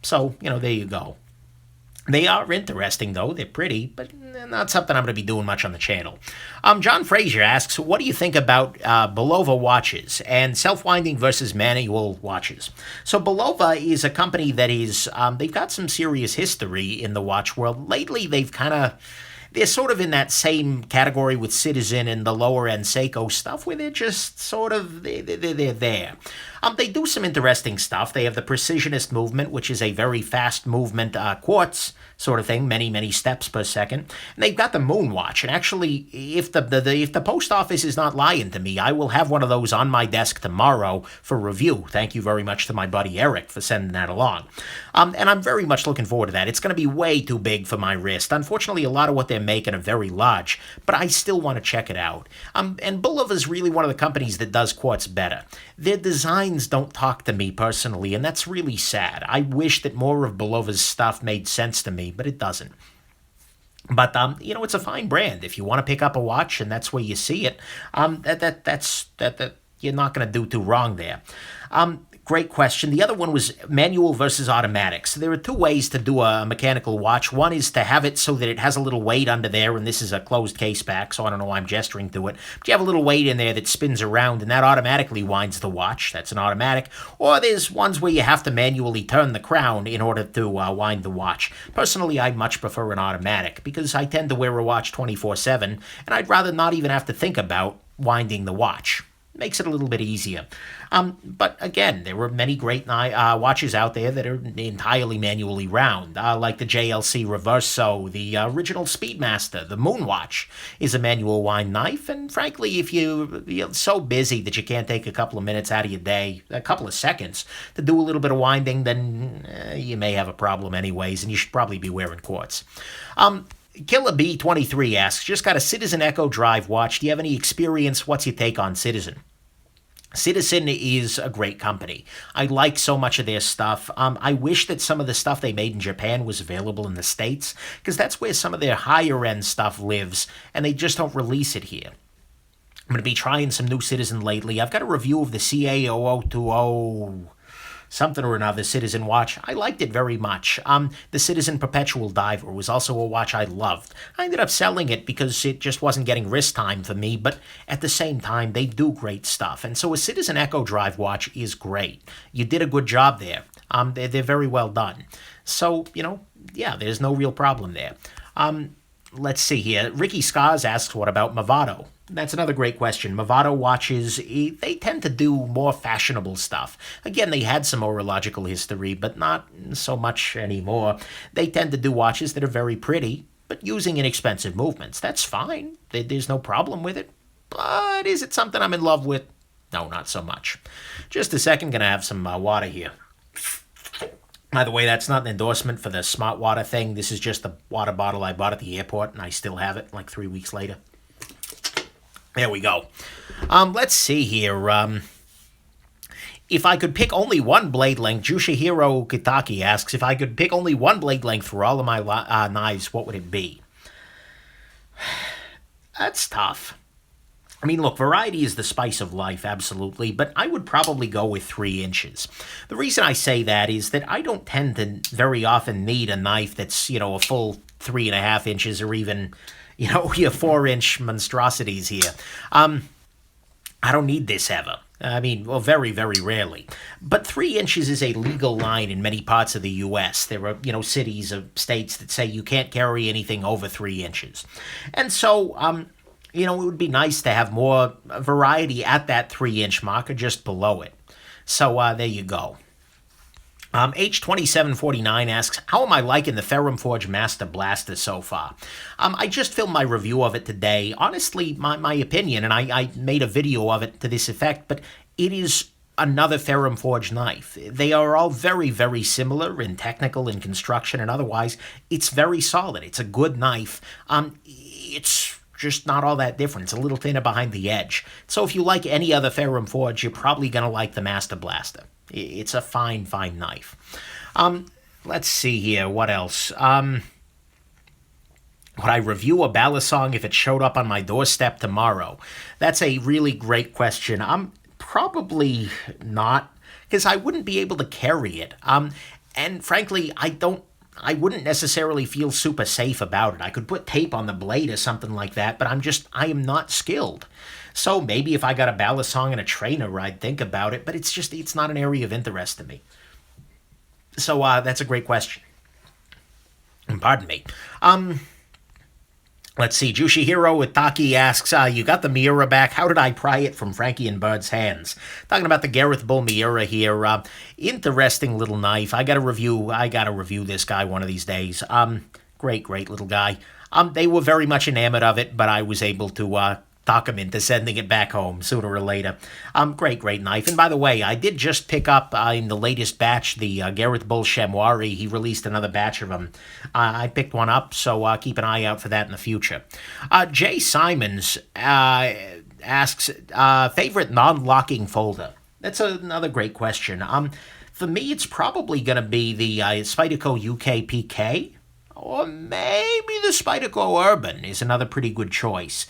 So, there you go. They are interesting, though. They're pretty, but not something I'm going to be doing much on the channel. John Frazier asks, "What do you think about Bulova watches and self-winding versus manual watches?" So Bulova is a company that is, they've got some serious history in the watch world. Lately, they're sort of in that same category with Citizen and the lower-end Seiko stuff, where they're just sort of, they're there. They do some interesting stuff. They have the Precisionist movement, which is a very fast movement quartz sort of thing, many steps per second. And they've got the Moon Watch. And actually, if the post office is not lying to me, I will have one of those on my desk tomorrow for review. Thank you very much to my buddy Eric for sending that along. And I'm very much looking forward to that. It's going to be way too big for my wrist. Unfortunately, a lot of what they're making are very large, but I still want to check it out. And Bulova is really one of the companies that does quartz better. Their designs don't talk to me personally, and that's really sad. I wish that more of Bulova's stuff made sense to me, but it doesn't. But it's a fine brand. If you want to pick up a watch and that's where you see it, that's you're not going to do too wrong there. Great question. The other one was manual versus automatic. So there are two ways to do a mechanical watch. One is to have it so that it has a little weight under there, and this is a closed case back, so I don't know why I'm gesturing to it. But you have a little weight in there that spins around, and that automatically winds the watch. That's an automatic. Or there's ones where you have to manually turn the crown in order to wind the watch. Personally, I much prefer an automatic because I tend to wear a watch 24/7, and I'd rather not even have to think about winding the watch. Makes it a little bit easier. But again, there were many great watches out there that are entirely manually round, like the JLC Reverso, the original Speedmaster. The Moonwatch is a manual wind knife, and frankly, if you're so busy that you can't take a couple of minutes out of your day, a couple of seconds, to do a little bit of winding, then you may have a problem anyways, and you should probably be wearing quartz. Killer B23 asks, "Just got a Citizen Echo Drive watch. Do you have any experience? What's your take on Citizen?" Citizen is a great company. I like so much of their stuff. I wish that some of the stuff they made in Japan was available in the States, because that's where some of their higher-end stuff lives, and they just don't release it here. I'm going to be trying some new Citizen lately. I've got a review of the CA0020 something or another Citizen watch. I liked it very much. The Citizen Perpetual Diver was also a watch I loved. I ended up selling it because it just wasn't getting wrist time for me, but at the same time, they do great stuff. And so a Citizen Echo Drive watch is great. You did a good job there. They're very well done. So, there's no real problem there. Let's see here. Ricky Scars asks, "What about Movado?" That's another great question. Movado watches, they tend to do more fashionable stuff. Again, they had some horological history, but not so much anymore. They tend to do watches that are very pretty, but using inexpensive movements. That's fine. There's no problem with it. But is it something I'm in love with? No, not so much. Just a second, gonna have some water here. By the way, that's not an endorsement for the smart water thing. This is just the water bottle I bought at the airport, and I still have it like 3 weeks later. There we go. Let's see here. If I could pick only one blade length, Jushihiro Kitaki asks, if I could pick only one blade length for all of my knives, what would it be? That's tough. I mean, look, variety is the spice of life, absolutely, but I would probably go with 3 inches. The reason I say that is that I don't tend to very often need a knife that's, a full 3.5 inches or even, your 4-inch monstrosities here. I don't need this ever. I mean, well, very, very rarely. But 3 inches is a legal line in many parts of the U.S. There are, cities or states that say you can't carry anything over 3 inches. And so, it would be nice to have more variety at that 3-inch mark or just below it. So there you go. H2749 asks, how am I liking the Ferrum Forge Master Blaster so far? I just filmed my review of it today. Honestly, my opinion, and I made a video of it to this effect, but it is another Ferrum Forge knife. They are all very, very similar in technical and construction and otherwise. It's very solid. It's a good knife. It's just not all that different. It's a little thinner behind the edge. So if you like any other Ferrum Forge, you're probably going to like the Master Blaster. It's a fine, fine knife. Let's see here. What else? Would I review a balisong if it showed up on my doorstep tomorrow? That's a really great question. Probably not, because I wouldn't be able to carry it. And frankly, I wouldn't necessarily feel super safe about it. I could put tape on the blade or something like that, but I am not skilled. So maybe if I got a balisong and a trainer, I'd think about it, but it's not an area of interest to me. So that's a great question. Pardon me. Let's see. Jushihiro Itaki asks, you got the Miura back. How did I pry it from Frankie and Bird's hands? Talking about the Gareth Bull Miura here. Interesting little knife. I gotta review this guy one of these days. Great little guy. They were very much enamored of it, but I was able to talk him into sending it back home sooner or later. Great knife. And by the way, I did just pick up in the latest batch the Gareth Bull Shamwari. He released another batch of them. I picked one up, so keep an eye out for that in the future. Jay Simons asks, favorite non-locking folder? That's another great question. For me, it's probably going to be the Spyderco UK PK. Or maybe the Spyderco Urban is another pretty good choice.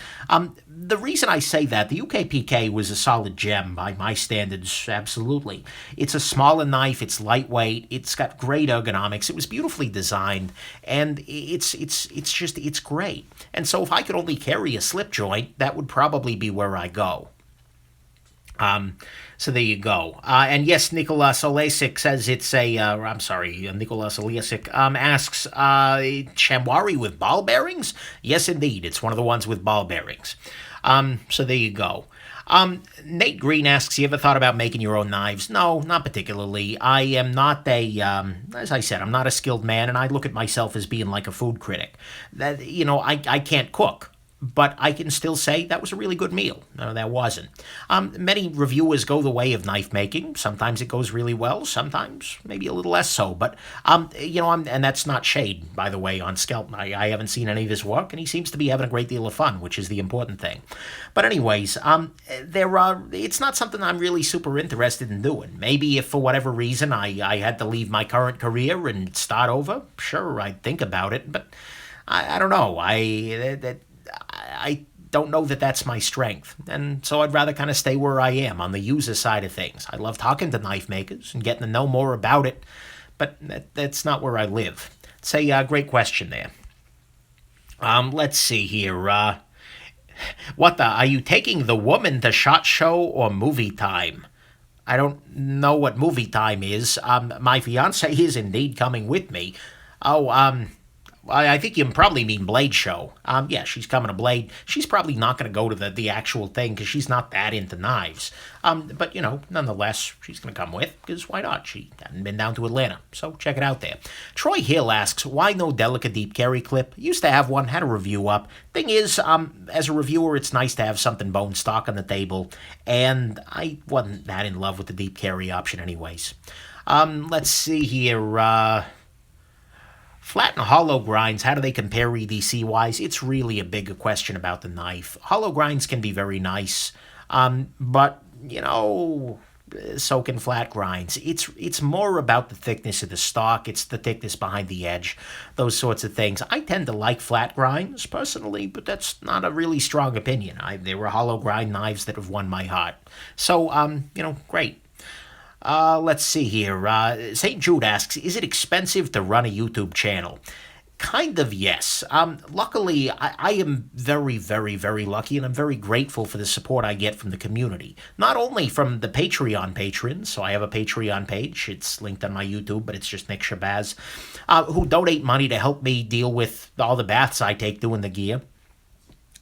The reason I say that, the UKPK was a solid gem by my standards, absolutely. It's a smaller knife, it's lightweight, it's got great ergonomics, it was beautifully designed, and it's great. And so if I could only carry a slip joint, that would probably be where I go. So there you go. And yes, Nicolas Olesic says it's Nicolas Olesic asks, Shamwari with ball bearings? Yes, indeed. It's one of the ones with ball bearings. So there you go. Nate Green asks, you ever thought about making your own knives? No, not particularly. I am not as I said, I'm not a skilled man, and I look at myself as being like a food critic. That, I can't cook. But I can still say that was a really good meal. No, that wasn't. Many reviewers go the way of knife making. Sometimes it goes really well. Sometimes maybe a little less so. But, and that's not shade, by the way, on Skelton. I haven't seen any of his work, and he seems to be having a great deal of fun, which is the important thing. But anyways, it's not something I'm really super interested in doing. Maybe if for whatever reason I had to leave my current career and start over, sure, I'd think about it. But I don't know. I don't know that that's my strength, and so I'd rather kind of stay where I am on the user side of things. I love talking to knife makers and getting to know more about it, but that's not where I live. It's a great question there. Let's see here. Are you taking the woman to SHOT Show or Movie Time? I don't know what Movie Time is. My fiance is indeed coming with me. I think you probably mean Blade Show. Yeah, she's coming to Blade. She's probably not going to go to the actual thing because she's not that into knives. But, nonetheless, she's going to come with because why not? She hadn't been down to Atlanta, so check it out there. Troy Hill asks, why no Delica deep carry clip? Used to have one, had a review up. Thing is, as a reviewer, it's nice to have something bone stock on the table, and I wasn't that in love with the deep carry option anyways. Let's see here. Flat and hollow grinds, how do they compare EDC-wise? It's really a big question about the knife. Hollow grinds can be very nice, but, so can flat grinds. It's more about the thickness of the stock. It's the thickness behind the edge, those sorts of things. I tend to like flat grinds, personally, but that's not a really strong opinion. There were hollow grind knives that have won my heart. So, great. Let's see here. St. Jude asks, is it expensive to run a YouTube channel? Kind of, yes. Luckily, I am very, very, very lucky, and I'm very grateful for the support I get from the community. Not only from the Patreon patrons, so I have a Patreon page, it's linked on my YouTube, but it's just Nick Shabazz, who donate money to help me deal with all the baths I take doing the gear,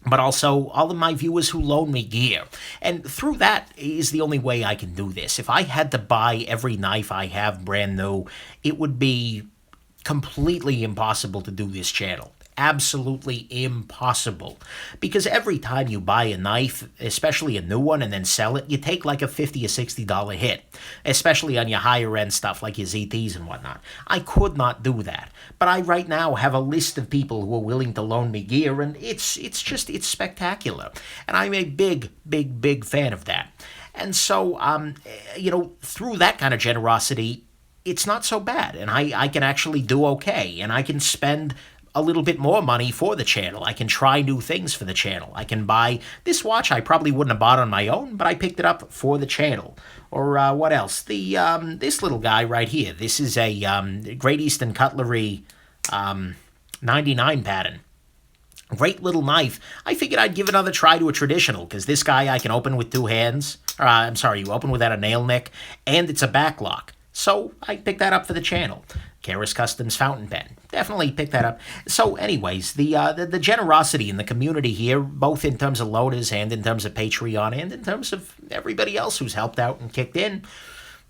but also all of my viewers who loan me gear. And through that is the only way I can do this. If I had to buy every knife I have brand new, it would be completely impossible to do this channel. Absolutely impossible. Because every time you buy a knife, especially a new one, and then sell it, you take like a $50 or $60 hit, especially on your higher end stuff like your ZTs and whatnot. I could not do that. But I right now have a list of people who are willing to loan me gear, and it's spectacular. And I'm a big, big, big fan of that. And so, through that kind of generosity, it's not so bad, and I can actually do okay, and I can spend a little bit more money for the channel. I can try new things for the channel. I can buy this watch I probably wouldn't have bought on my own, but I picked it up for the channel. Or what else? This little guy right here. This is a Great Eastern Cutlery 99 pattern. Great little knife. I figured I'd give another try to a traditional, because this guy I can open with two hands. You open without a nail nick, and it's a backlock. So I picked that up for the channel. Karis Customs fountain pen. Definitely picked that up. So anyways, the generosity in the community here, both in terms of loaners and in terms of Patreon and in terms of everybody else who's helped out and kicked in,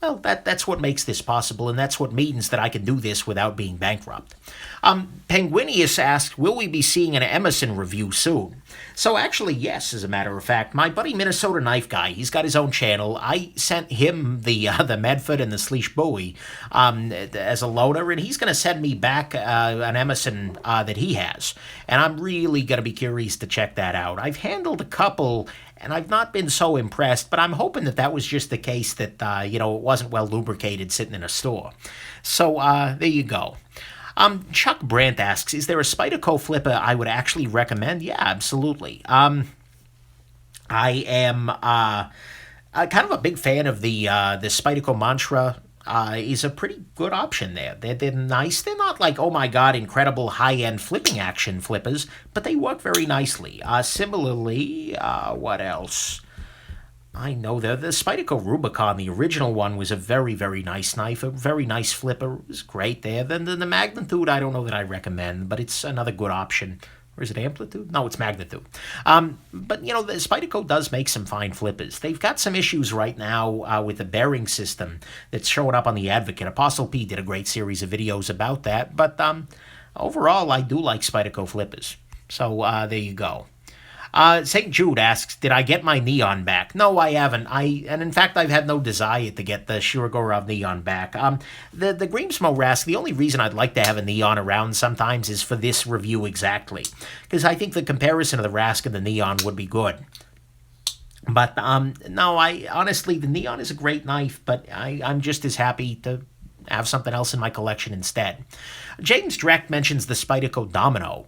well, that's what makes this possible, and that's what means that I can do this without being bankrupt. Penguinius asked, will we be seeing an Emerson review soon? So actually, yes, as a matter of fact. My buddy Minnesota Knife Guy, he's got his own channel. I sent him the Medford and the Sleesh Bowie as a loaner, and he's going to send me back an Emerson that he has. And I'm really going to be curious to check that out. I've handled a couple, and I've not been so impressed, but I'm hoping that was just the case that, it wasn't well lubricated sitting in a store. So there you go. Chuck Brandt asks, is there a Spyderco flipper I would actually recommend? Yeah, absolutely. I am kind of a big fan of the Spyderco Mantra. Is a pretty good option there. They're nice. They're not like, oh my god, incredible high-end flipping action flippers, but they work very nicely. Similarly, what else? I know the Spyderco Rubicon, the original one, was a very, very nice knife, a very nice flipper. It was great there. Then the Magnitude, I don't know that I recommend, but it's another good option. Or is it Amplitude? No, it's Magnitude. But, the Spyderco does make some fine flippers. They've got some issues right now with the bearing system that's showing up on the Advocate. Apostle P did a great series of videos about that. But overall, I do like Spyderco flippers. So there you go. St. Jude asks, did I get my Neon back? No, I haven't. And in fact, I've had no desire to get the Shirogorov Neon back. The Greamsmo Rask, the only reason I'd like to have a Neon around sometimes is for this review exactly. Because I think the comparison of the Rask and the Neon would be good. But, no, honestly, the Neon is a great knife, but I'm just as happy to have something else in my collection instead. James Dreck mentions the Spyderco Domino,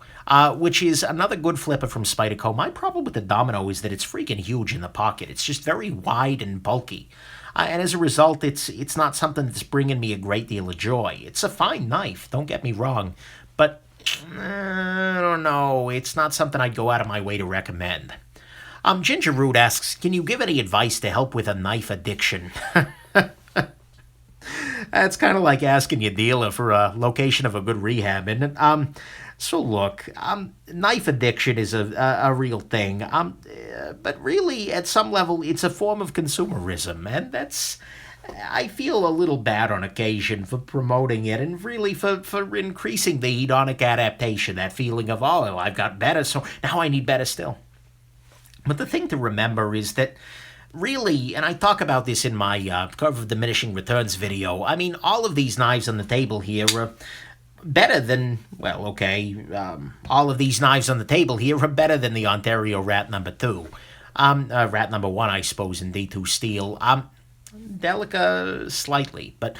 which is another good flipper from Spyderco. My problem with the Domino is that it's freaking huge in the pocket. It's just very wide and bulky. And as a result, it's not something that's bringing me a great deal of joy. It's a fine knife, don't get me wrong, but I don't know. It's not something I'd go out of my way to recommend. Ginger Root asks, can you give any advice to help with a knife addiction? It's kind of like asking your dealer for a location of a good rehab, isn't it? So look, knife addiction is a real thing. But really, at some level, it's a form of consumerism, and that's. I feel a little bad on occasion for promoting it and really for increasing the hedonic adaptation, that feeling of, oh, I've got better, so now I need better still. But the thing to remember is that really, and I talk about this in my Curve of Diminishing Returns video, I mean, all of these knives on the table here are better than, well, okay, all of these knives on the table here are better than the Ontario Rat number 2. Rat number 1, I suppose, in D2 steel. Delica slightly, but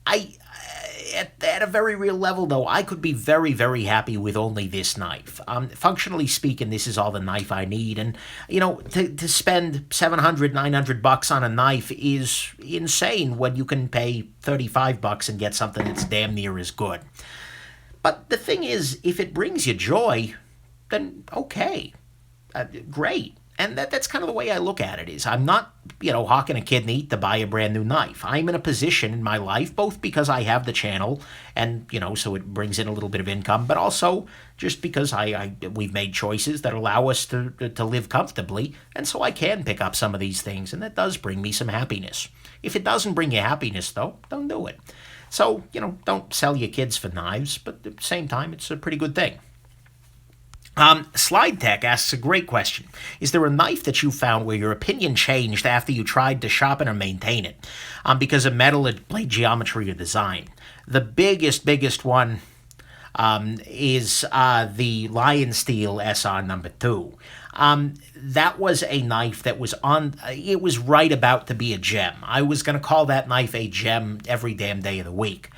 at a very real level, though, I could be very, very happy with only this knife. Functionally speaking, this is all the knife I need, and, you know, to spend $700, $900 on a knife is insane when you can pay $35 and get something that's damn near as good. But the thing is, if it brings you joy, then okay, great. And that's kind of the way I look at it is I'm not, you know, hawking a kidney to buy a brand new knife. I'm in a position in my life, both because I have the channel and, you know, so it brings in a little bit of income, but also just because we've made choices that allow us to live comfortably. And so I can pick up some of these things, and that does bring me some happiness. If it doesn't bring you happiness, though, don't do it. So, you know, don't sell your kids for knives, but at the same time, it's a pretty good thing. Slide Tech asks a great question. Is there a knife that you found where your opinion changed after you tried to sharpen or maintain it because of metal, blade geometry, or design? The biggest one is the Lion Steel SR number 2. That was a knife that was it was right about to be a gem. I was going to call that knife a gem every damn day of the week.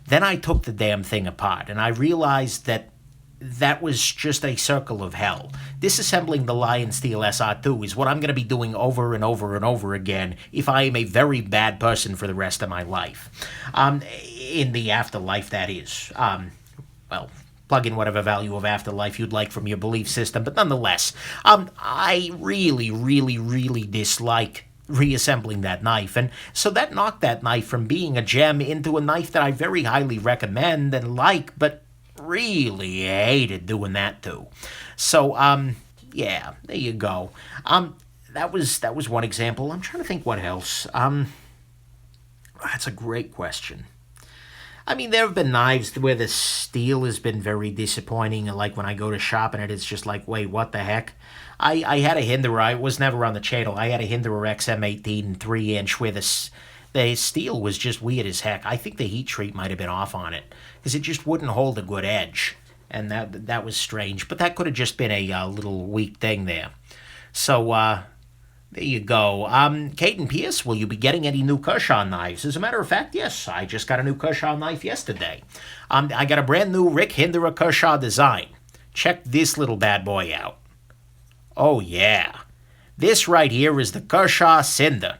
Then I took the damn thing apart, and I realized that was just a circle of hell. Disassembling the Lion Steel SR2 is what I'm going to be doing over and over and over again if I am a very bad person for the rest of my life. In the afterlife, that is. Well, plug in whatever value of afterlife you'd like from your belief system, but nonetheless, I really dislike reassembling that knife, and so that knocked that knife from being a gem into a knife that I very highly recommend and like, but really hated doing that too. So, yeah, there you go. That was one example. I'm trying to think what else. That's a great question. I mean, there have been knives where the steel has been very disappointing, like when I go to sharpen it, it's just like, wait, what the heck? I had a Hinderer, it was never on the channel, I had a Hinderer XM18 3-inch where the steel was just weird as heck. I think the heat treat might have been off on it, because it just wouldn't hold a good edge, and that was strange. But that could have just been a little weak thing there. So, there you go. Caden Pierce, will you be getting any new Kershaw knives? As a matter of fact, yes, I just got a new Kershaw knife yesterday. I got a brand new Rick Hinderer Kershaw design. Check this little bad boy out. Oh, yeah. This right here is the Kershaw Cinder.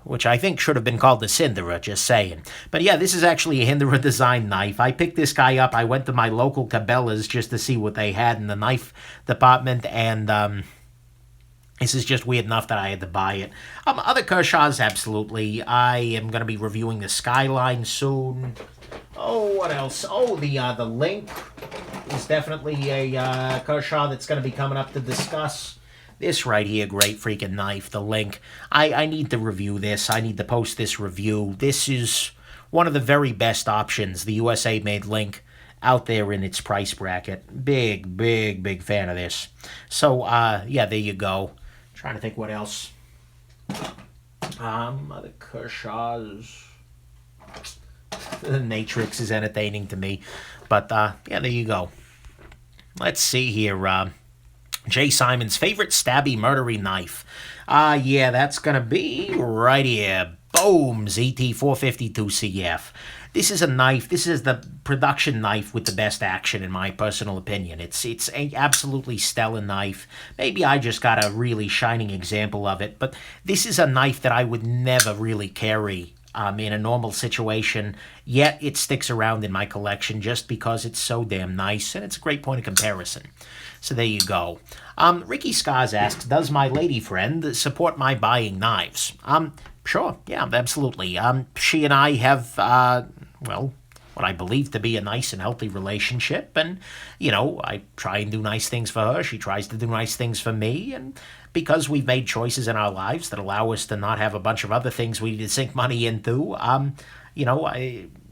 Which I think should have been called the Cinderer, just saying. But yeah, this is actually a Hinderer design knife. I picked this guy up. I went to my local Cabela's just to see what they had in the knife department, and this is just weird enough that I had to buy it. Other Kershaws, absolutely. I am going to be reviewing the Skyline soon. Oh, what else? Oh, the Link is definitely a Kershaw that's going to be coming up to discuss. This right here, great freaking knife, the Link. I need to review this. I need to post this review. This is one of the very best options, the USA-made Link, out there in its price bracket. Big fan of this. So, yeah, there you go. Trying to think what else. Other Kershaws. The Natrix is entertaining to me. But, yeah, there you go. Let's see here, Jay Simon's favorite stabby murdery knife. Yeah, that's going to be right here. Boom, ZT452CF. This is a knife. This is the production knife with the best action, in my personal opinion. It's a absolutely stellar knife. Maybe I just got a really shining example of it, but this is a knife that I would never really carry in a normal situation, yet it sticks around in my collection just because it's so damn nice, and it's a great point of comparison. So there you go. Ricky Scars asks, does my lady friend support my buying knives? Sure, yeah, absolutely. She and I have, well, what I believe to be a nice and healthy relationship. And, I try and do nice things for her. She tries to do nice things for me. And because we've made choices in our lives that allow us to not have a bunch of other things we need to sink money into,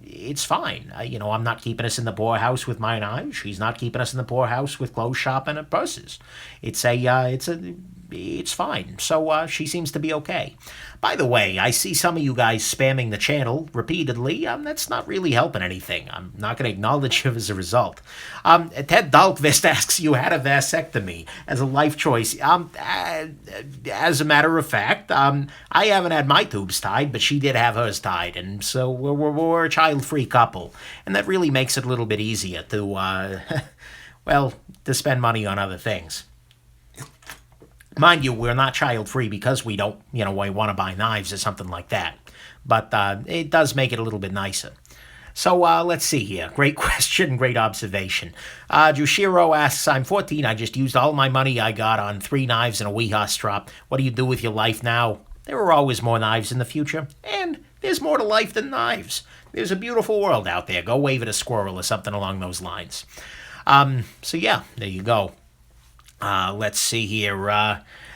it's fine. I'm not keeping us in the poorhouse with my knives. She's not keeping us in the poorhouse with clothes shopping and purses. It's fine. So she seems to be okay. By the way, I see some of you guys spamming the channel repeatedly. That's not really helping anything. I'm not going to acknowledge you as a result. Ted Dahlqvist asks, you had a vasectomy as a life choice. As a matter of fact, I haven't had my tubes tied, but she did have hers tied. And so we're a child-free couple. And that really makes it a little bit easier to, to spend money on other things. Mind you, we're not child-free because we don't, we want to buy knives or something like that. But it does make it a little bit nicer. So let's see here. Great question, great observation. Jushiro asks, I'm 14. I just used all my money I got on 3 knives and a Weehaw strap. What do you do with your life now? There are always more knives in the future. And there's more to life than knives. There's a beautiful world out there. Go wave at a squirrel or something along those lines. So yeah, there you go. Let's see here.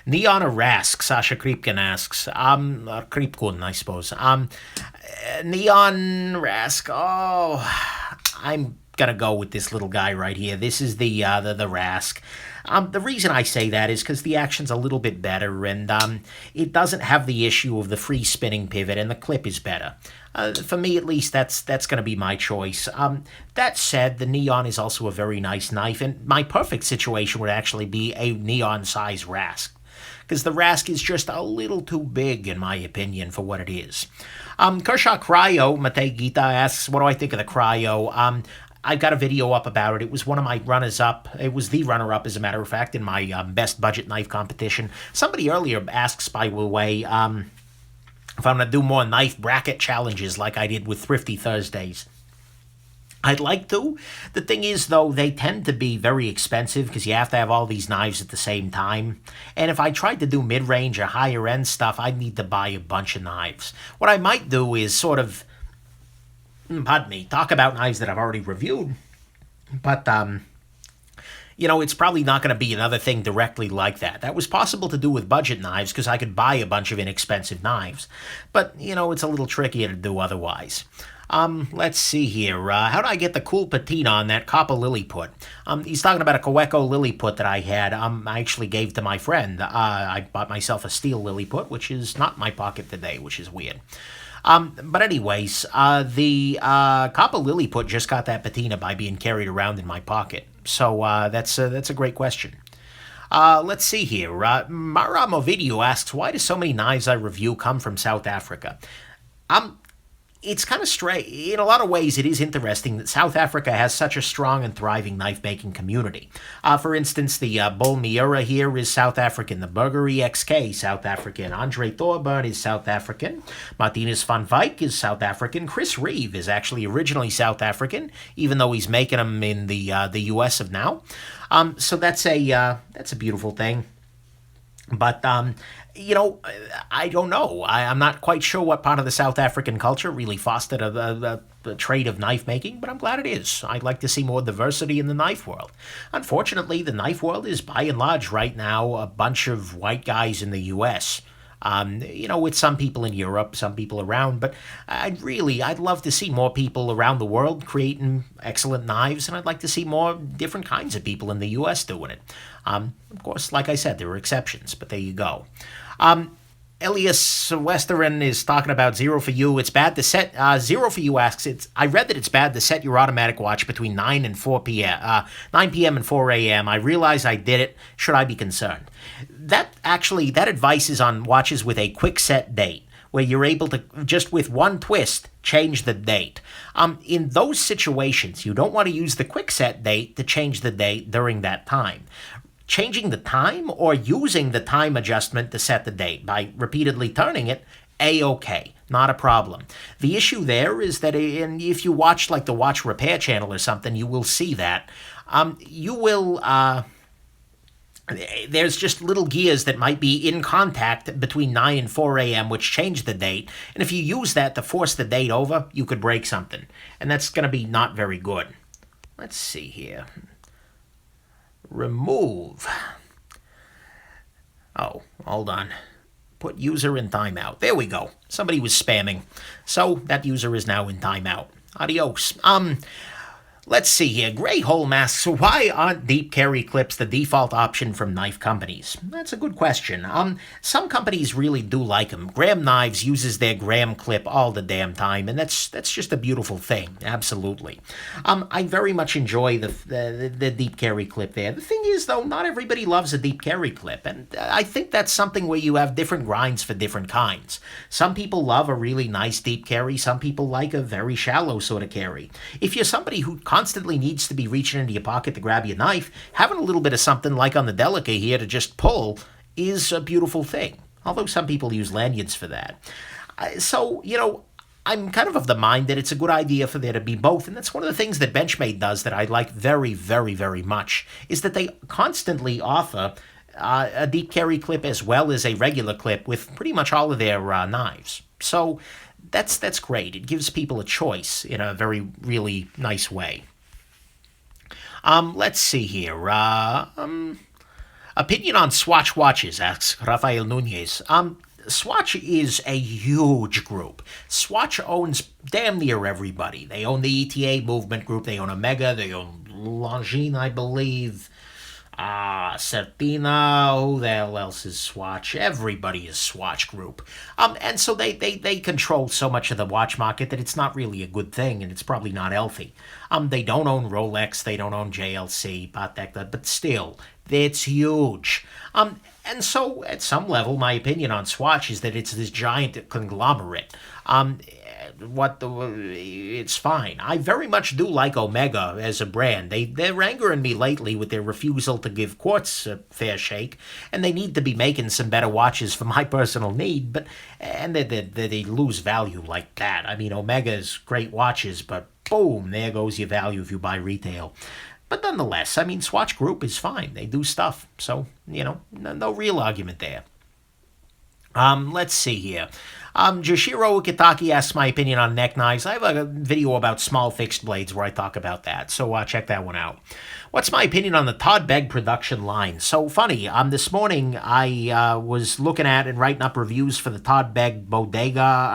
Neon or Rask? Sasha Kripkin asks. Kripkun, I suppose. Neon Rask. Oh, I'm gonna go with this little guy right here. This is the Rask. The reason I say that is because the action's a little bit better, and it doesn't have the issue of the free spinning pivot, and the clip is better. For me, at least, that's going to be my choice. That said, the Neon is also a very nice knife, and my perfect situation would actually be a Neon-size Rask, because the Rask is just a little too big, in my opinion, for what it is. Kershaw Cyro, Matei Gita asks, what do I think of the Cryo? I've got a video up about it. It was one of my runners-up. It was the runner-up, as a matter of fact, in my best budget knife competition. Somebody earlier asks, by the way, if I'm going to do more knife bracket challenges like I did with Thrifty Thursdays. I'd like to. The thing is, though, they tend to be very expensive because you have to have all these knives at the same time. And if I tried to do mid-range or higher-end stuff, I'd need to buy a bunch of knives. What I might do is sort of, pardon me, talk about knives that I've already reviewed. But, it's probably not going to be another thing directly like that. That was possible to do with budget knives because I could buy a bunch of inexpensive knives. But, it's a little trickier to do otherwise. Let's see here. How do I get the cool patina on that copper Lilliput? He's talking about a Kaweco Lilliput that I had. I actually gave to my friend. I bought myself a steel Lilliput, which is not in my pocket today, which is weird. But anyways, the copper Lilliput just got that patina by being carried around in my pocket. So that's a great question. Let's see here. Mara Movidio asks, why do so many knives I review come from South Africa? It's kind of strange. In a lot of ways, it is interesting that South Africa has such a strong and thriving knife-making community. For instance, the Bull Miura here is South African. The Burger EXK, South African. Andre Thorburn is South African. Martinez van Wyk is South African. Chris Reeve is actually originally South African, even though he's making them in the U.S. of now. So that's a beautiful thing. But, I don't know. I'm not quite sure what part of the South African culture really fostered the trade of knife making, but I'm glad it is. I'd like to see more diversity in the knife world. Unfortunately, the knife world is by and large right now a bunch of white guys in the U.S., with some people in Europe, some people around, but I'd love to see more people around the world creating excellent knives, and I'd like to see more different kinds of people in the U.S. doing it. Of course, like I said, there are exceptions, but there you go. Elias Westerin is talking about Zero for You. It's bad to set, Zero for You asks, I read that it's bad to set your automatic watch between 9 and 4 p.m., 9 p.m. and 4 a.m. I realize I did it. Should I be concerned? That advice is on watches with a quick set date, where you're able to, just with one twist, change the date. In those situations, you don't want to use the quick set date to change the date during that time. Changing the time or using the time adjustment to set the date by repeatedly turning it, A-OK, not a problem. The issue there is that if you watch like the Watch Repair channel or something, you will see that. You will there's just little gears that might be in contact between 9 and 4 a.m., which change the date. And if you use that to force the date over, you could break something. And that's going to be not very good. Let's see here. Remove. Oh, hold on. Put user in timeout. There we go. Somebody was spamming. So that user is now in timeout. Adios. Let's see here. Gray Hole asks, why aren't deep carry clips the default option from knife companies? That's a good question. Some companies really do like them. Graham Knives uses their Graham clip all the damn time, and that's just a beautiful thing. Absolutely. I very much enjoy the deep carry clip there. The thing is, though, not everybody loves a deep carry clip, and I think that's something where you have different grinds for different kinds. Some people love a really nice deep carry. Some people like a very shallow sort of carry. If you're somebody who constantly needs to be reaching into your pocket to grab your knife, having a little bit of something like on the Delica here to just pull is a beautiful thing. Although some people use lanyards for that. So, I'm kind of the mind that it's a good idea for there to be both, and that's one of the things that Benchmade does that I like very, very, very much, is that they constantly offer a deep carry clip as well as a regular clip with pretty much all of their knives. So that's great. It gives people a choice in a very, really nice way. Let's see here. Opinion on Swatch watches, asks Rafael Nunez. Swatch is a huge group. Swatch owns damn near everybody. They own the ETA movement group. They own Omega. They own Longines, I believe. Certina, who the hell else is Swatch? Everybody is Swatch Group. And so they control so much of the watch market that it's not really a good thing, and it's probably not healthy. They don't own Rolex, they don't own JLC, Patek, but still, it's huge. And so, at some level, my opinion on Swatch is that it's this giant conglomerate. It's fine. I very much do like Omega as a brand. They're angering me lately with their refusal to give quartz a fair shake, and they need to be making some better watches for my personal need, and they lose value like that. I mean, Omega's great watches, but boom, there goes your value if you buy retail. But nonetheless, I mean, Swatch Group is fine. They do stuff, so, no real argument there. Let's see here. Joshiro Ukitaki asks my opinion on neck knives. I have a video about small fixed blades where I talk about that, so check that one out. What's my opinion on the Todd Begg production line? So funny, this morning I was looking at and writing up reviews for the Todd Begg Steelcraft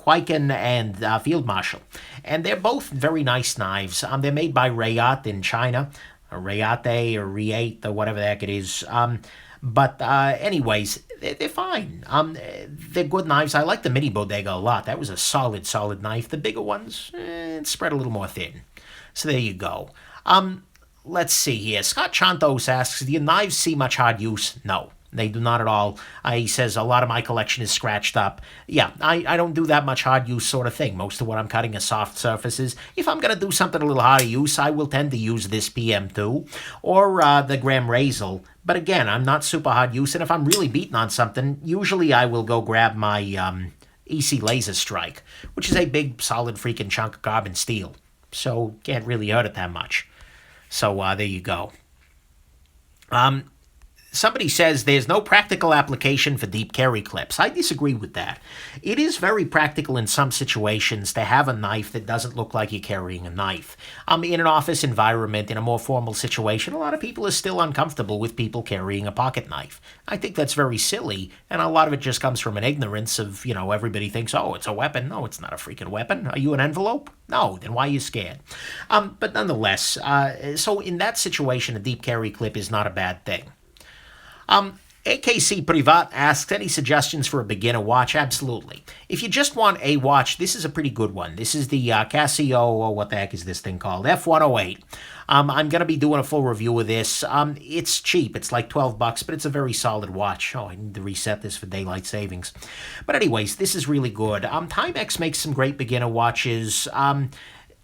Kwaiken and Field Marshal. And they're both very nice knives. They're made by Riot in China, or Riate or Riate or whatever the heck it is. But anyways, they're fine. They're good knives. I like the mini Bodega a lot. That was a solid knife. The bigger ones, spread a little more thin. So there you go. Let's see here. Scott Chantos asks, do your knives see much hard use? No, they do not at all. He says, a lot of my collection is scratched up. Yeah, I don't do that much hard use sort of thing. Most of what I'm cutting is soft surfaces. If I'm going to do something a little harder use, I will tend to use this PM2 or the Graham Razel. But again, I'm not super hard use, and if I'm really beaten on something, usually I will go grab my EC Laser Strike, which is a big, solid freaking chunk of carbon steel. So, can't really hurt it that much. So, there you go. Somebody says there's no practical application for deep carry clips. I disagree with that. It is very practical in some situations to have a knife that doesn't look like you're carrying a knife. In an office environment, in a more formal situation, a lot of people are still uncomfortable with people carrying a pocket knife. I think that's very silly, and a lot of it just comes from an ignorance of, everybody thinks, oh, it's a weapon. No, it's not a freaking weapon. Are you an envelope? No, then why are you scared? But nonetheless, so in that situation, a deep carry clip is not a bad thing. AKC Privat asks, any suggestions for a beginner watch? Absolutely. If you just want a watch, this is a pretty good one. This is the Casio, what the heck is this thing called? F108. I'm going to be doing a full review of this. It's cheap. It's like $12, but it's a very solid watch. Oh, I need to reset this for daylight savings. But anyways, this is really good. Timex makes some great beginner watches.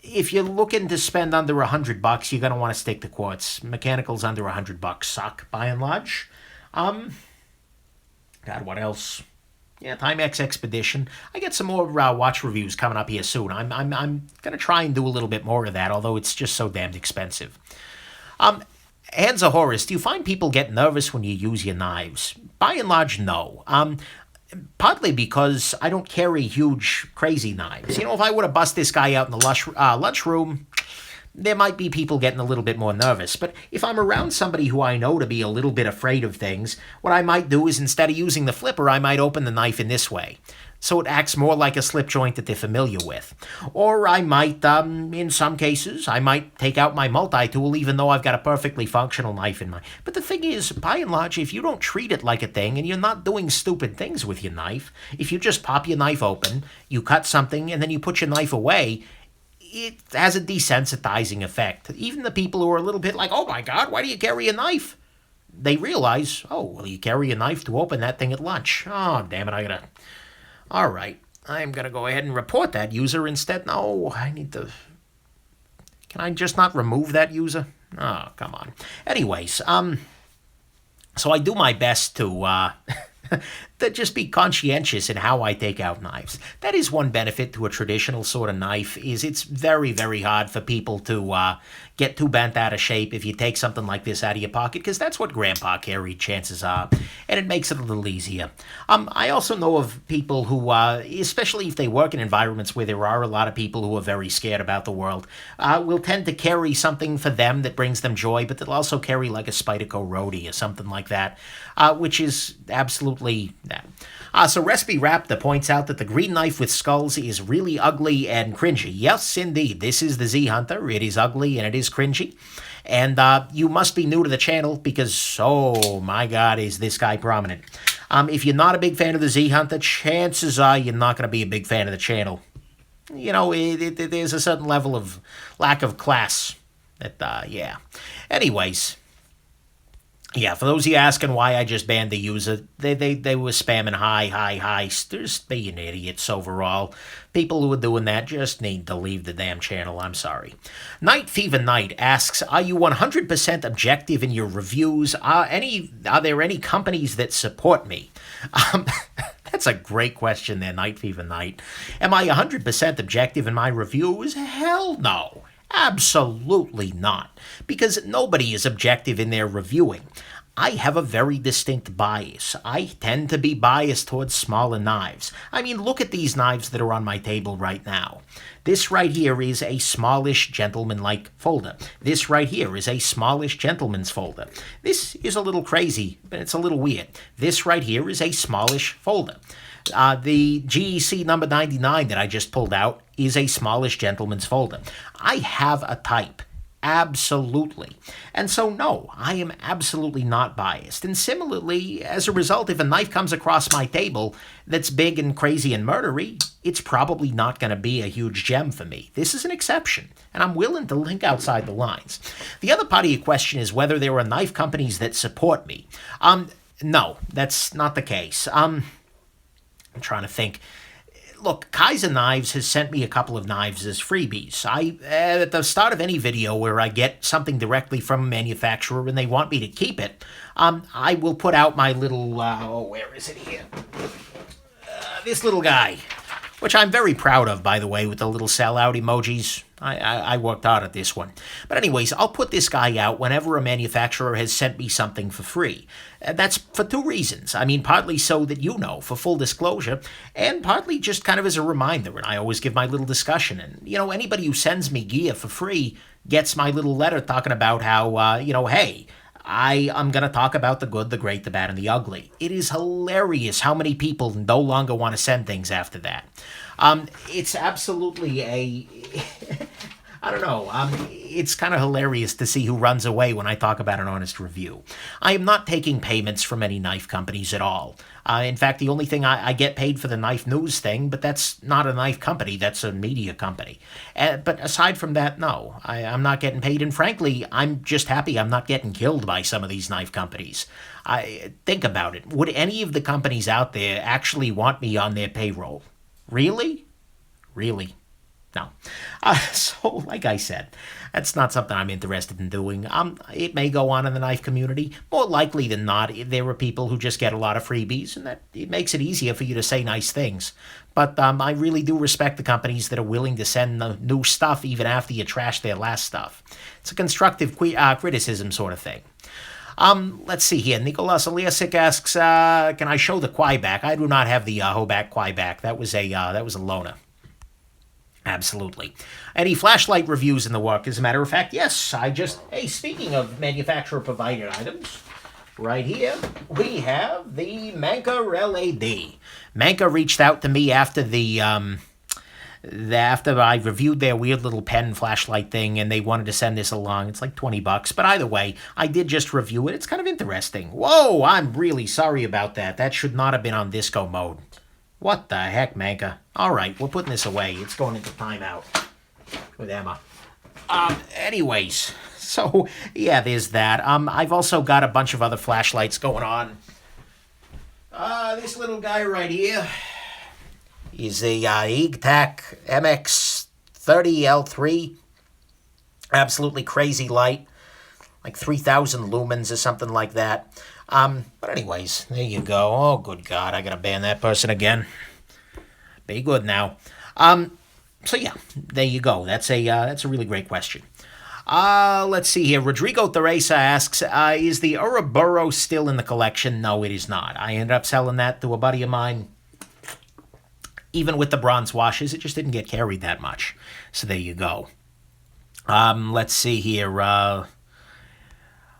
If you're looking to spend under $100, you're going to want to stick to quartz. Mechanicals under $100 suck, by and large. God, what else? Yeah, Timex Expedition. I get some more watch reviews coming up here soon. I'm gonna try and do a little bit more of that, although it's just so damned expensive. Hands of Horus, do you find people get nervous when you use your knives? By and large, no. Partly because I don't carry huge, crazy knives. You know, if I were to bust this guy out in the lunchroom, there might be people getting a little bit more nervous. But if I'm around somebody who I know to be a little bit afraid of things, what I might do is instead of using the flipper, I might open the knife in this way. So it acts more like a slip joint that they're familiar with. Or I might, in some cases, I might take out my multi-tool even though I've got a perfectly functional knife in my... But the thing is, by and large, if you don't treat it like a thing and you're not doing stupid things with your knife, if you just pop your knife open, you cut something, and then you put your knife away, it has a desensitizing effect. Even the people who are a little bit like, oh my God, why do you carry a knife? They realize, oh, well, you carry a knife to open that thing at lunch. Oh, damn it, I gotta... All right, I'm going to go ahead and report that user instead. No, I need to... Can I just not remove that user? Oh, come on. Anyways, so I do my best to just be conscientious in how I take out knives. That is one benefit to a traditional sort of knife, is it's very, very hard for people to get too bent out of shape if you take something like this out of your pocket, because that's what Grandpa carried, chances are, and it makes it a little easier. I also know of people who, especially if they work in environments where there are a lot of people who are very scared about the world, will tend to carry something for them that brings them joy, but they'll also carry like a Spyderco Roadie or something like that, which is absolutely... So Recipe Raptor points out that the green knife with skulls is really ugly and cringy. Yes, indeed. This is the Z Hunter. It is ugly and it is cringy. And you must be new to the channel because, oh my God, is this guy prominent. If you're not a big fan of the Z Hunter, chances are you're not going to be a big fan of the channel. You know, there's a certain level of lack of class. Yeah. Anyways... Yeah, for those of you asking why I just banned the user, they were spamming hi. They're just being idiots overall. People who are doing that just need to leave the damn channel, I'm sorry. Night Fever Knight asks, are you 100% objective in your reviews? Are there any companies that support me? That's a great question there, Night Fever Knight. Am I 100% objective in my reviews? Hell no. Absolutely not, because nobody is objective in their reviewing. I have a very distinct bias. I tend to be biased towards smaller knives. I mean, look at these knives that are on my table right now. This right here is a smallish gentleman-like folder. This right here is a smallish gentleman's folder. This is a little crazy, but it's a little weird. This right here is a smallish folder. The GEC number 99 that I just pulled out is a smallish gentleman's folder. I have a type. Absolutely. And so, no, I am absolutely not biased. And similarly, as a result, if a knife comes across my table that's big and crazy and murdery, it's probably not going to be a huge gem for me. This is an exception, and I'm willing to think outside the lines. The other part of your question is whether there are knife companies that support me. No, that's not the case. I'm trying to think. Look, Kaiser Knives has sent me a couple of knives as freebies. At the start of any video where I get something directly from a manufacturer and they want me to keep it, I will put out my little, where is it here? This little guy, which I'm very proud of, by the way, with the little sellout emojis. I worked hard at this one. But anyways, I'll put this guy out whenever a manufacturer has sent me something for free. That's for two reasons. I mean, partly so that you know, for full disclosure, and partly just kind of as a reminder, and I always give my little discussion. And, you know, anybody who sends me gear for free gets my little letter talking about how, hey, I'm going to talk about the good, the great, the bad, and the ugly. It is hilarious how many people no longer want to send things after that. It's absolutely I don't know, it's kind of hilarious to see who runs away when I talk about an honest review. I am not taking payments from any knife companies at all. In fact, the only thing I get paid for the knife news thing, but that's not a knife company, that's a media company. But aside from that, no, I'm not getting paid, and frankly, I'm just happy I'm not getting killed by some of these knife companies. Think about it. Would any of the companies out there actually want me on their payroll? Really? Really? No. So, like I said, that's not something I'm interested in doing. It may go on in the knife community. More likely than not, there are people who just get a lot of freebies, and that it makes it easier for you to say nice things. But I really do respect the companies that are willing to send the new stuff even after you trash their last stuff. It's a constructive criticism sort of thing. Let's see here. Nicholas Eliasik asks, can I show the Quieback? I do not have the Hoback Quieback. That was a loaner. Absolutely. Any flashlight reviews in the work? As a matter of fact, yes. Hey, speaking of manufacturer-provided items, right here, we have the Manka LED. Manka reached out to me after after I reviewed their weird little pen flashlight thing, and they wanted to send this along. It's like $20, but either way, I did just review it. It's kind of interesting. Whoa, I'm really sorry about that. That should not have been on disco mode. What the heck, Manka? All right, we're putting this away. It's going into timeout with Emma. Anyways, so yeah, there's that. I've also got a bunch of other flashlights going on. This little guy right here is a EGTAC MX30L3. Absolutely crazy light, like 3,000 lumens or something like that. But anyways, there you go. Oh, good God, I gotta ban that person again. Be good now. So yeah, there you go. That's a really great question. Let's see here. Rodrigo Teresa asks, is the Ouroboros still in the collection? No, it is not. I ended up selling that to a buddy of mine. Even with the bronze washes, it just didn't get carried that much. So there you go. Let's see here.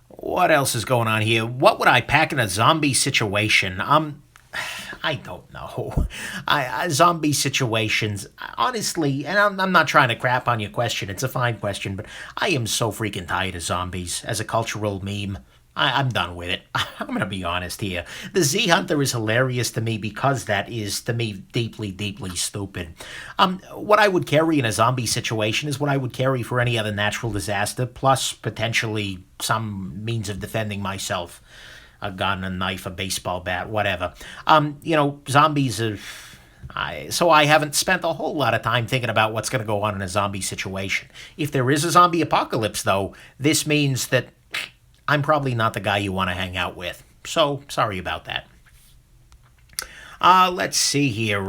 What else is going on here? What would I pack in a zombie situation? I don't know. Zombie situations, honestly, and I'm not trying to crap on your question. It's a fine question, but I am so freaking tired of zombies as a cultural meme. I'm done with it. I'm going to be honest here. The Z Hunter is hilarious to me because that is, to me, deeply, deeply stupid. What I would carry in a zombie situation is what I would carry for any other natural disaster, plus potentially some means of defending myself. A gun, a knife, a baseball bat, whatever. Zombies are... So I haven't spent a whole lot of time thinking about what's going to go on in a zombie situation. If there is a zombie apocalypse, though, this means that I'm probably not the guy you want to hang out with. So, sorry about that. Let's see here.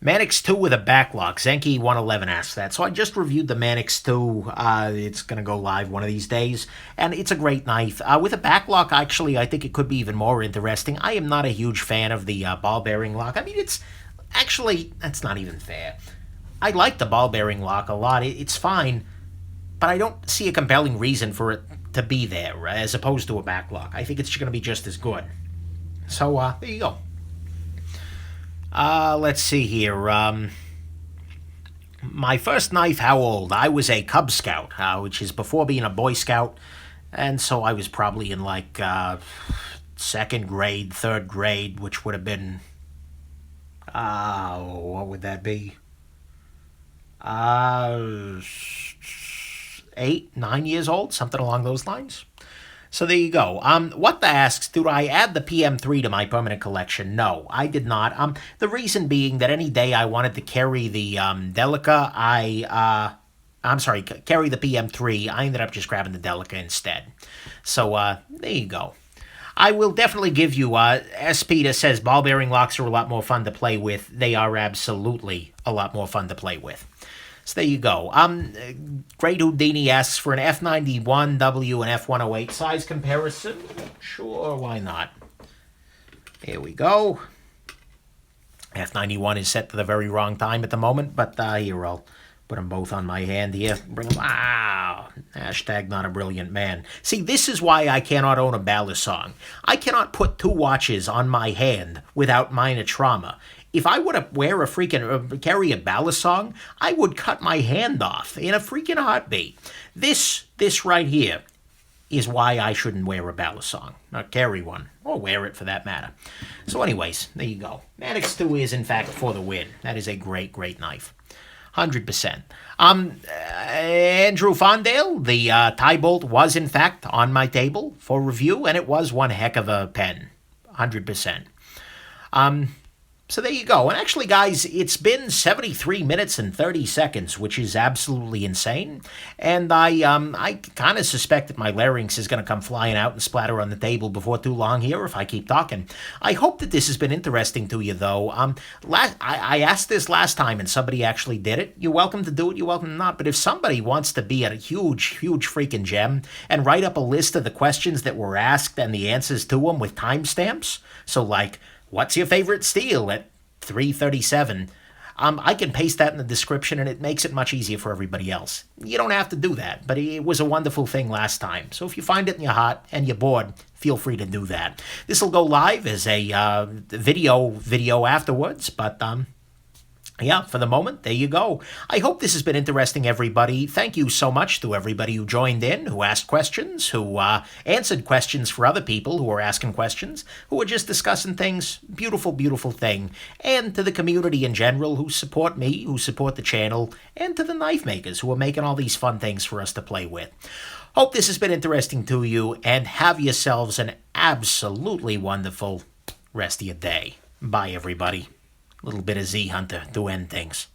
Manix 2 with a backlog. Zenki 111 asks that. So I just reviewed the Manix 2. It's going to go live one of these days. And it's a great knife. With a backlock, actually, I think it could be even more interesting. I am not a huge fan of the ball bearing lock. I mean, it's... Actually, that's not even fair. I like the ball bearing lock a lot. It's fine. But I don't see a compelling reason for it to be there, as opposed to a backlock. I think it's going to be just as good. So, there you go. Let's see here. My first knife, how old? I was a Cub Scout, which is before being a Boy Scout. And so I was probably in, like, second grade, third grade, which would have been... what would that be? 8, 9 years old, something along those lines. So there you go. What the asks, did I add the PM3 to my permanent collection? No, I did not. The reason being that any day I wanted to carry the Delica, carry the PM3, I ended up just grabbing the Delica instead. So there you go. I will definitely give you, SP that says ball bearing locks are a lot more fun to play with. They are absolutely a lot more fun to play with. So there you go. Great Houdini asks for an F91W and F108 size comparison. Sure, why not? Here we go. F91 is set to the very wrong time at the moment, but here, I'll put them both on my hand here. Bring them. Hashtag not a brilliant man. See, this is why I cannot own a balisong. I cannot put 2 watches on my hand without minor trauma. If I were to carry a balisong, I would cut my hand off in a freaking heartbeat. This right here is why I shouldn't wear a balisong, not carry one, or wear it for that matter. So anyways, there you go. Manix 2 is, in fact, for the win. That is a great, great knife. 100%. Andrew Fondale, the tie bolt was, in fact, on my table for review, and it was one heck of a pen. 100%. So there you go. And actually, guys, it's been 73 minutes and 30 seconds, which is absolutely insane. And I kind of suspect that my larynx is going to come flying out and splatter on the table before too long here if I keep talking. I hope that this has been interesting to you, though. I asked this last time, and somebody actually did it. You're welcome to do it. You're welcome to not. But if somebody wants to be a huge, huge freaking gem and write up a list of the questions that were asked and the answers to them with timestamps, so like, what's your favorite steel at 3:37? I can paste that in the description, and it makes it much easier for everybody else. You don't have to do that, but it was a wonderful thing last time. So if you find it in your heart and you're bored, feel free to do that. This will go live as a video afterwards, but yeah, for the moment, there you go. I hope this has been interesting, everybody. Thank you so much to everybody who joined in, who asked questions, who answered questions for other people who were asking questions, who were just discussing things. Beautiful, beautiful thing. And to the community in general who support me, who support the channel, and to the knife makers who are making all these fun things for us to play with. Hope this has been interesting to you, and have yourselves an absolutely wonderful rest of your day. Bye, everybody. Little bit of Z Hunter to end things.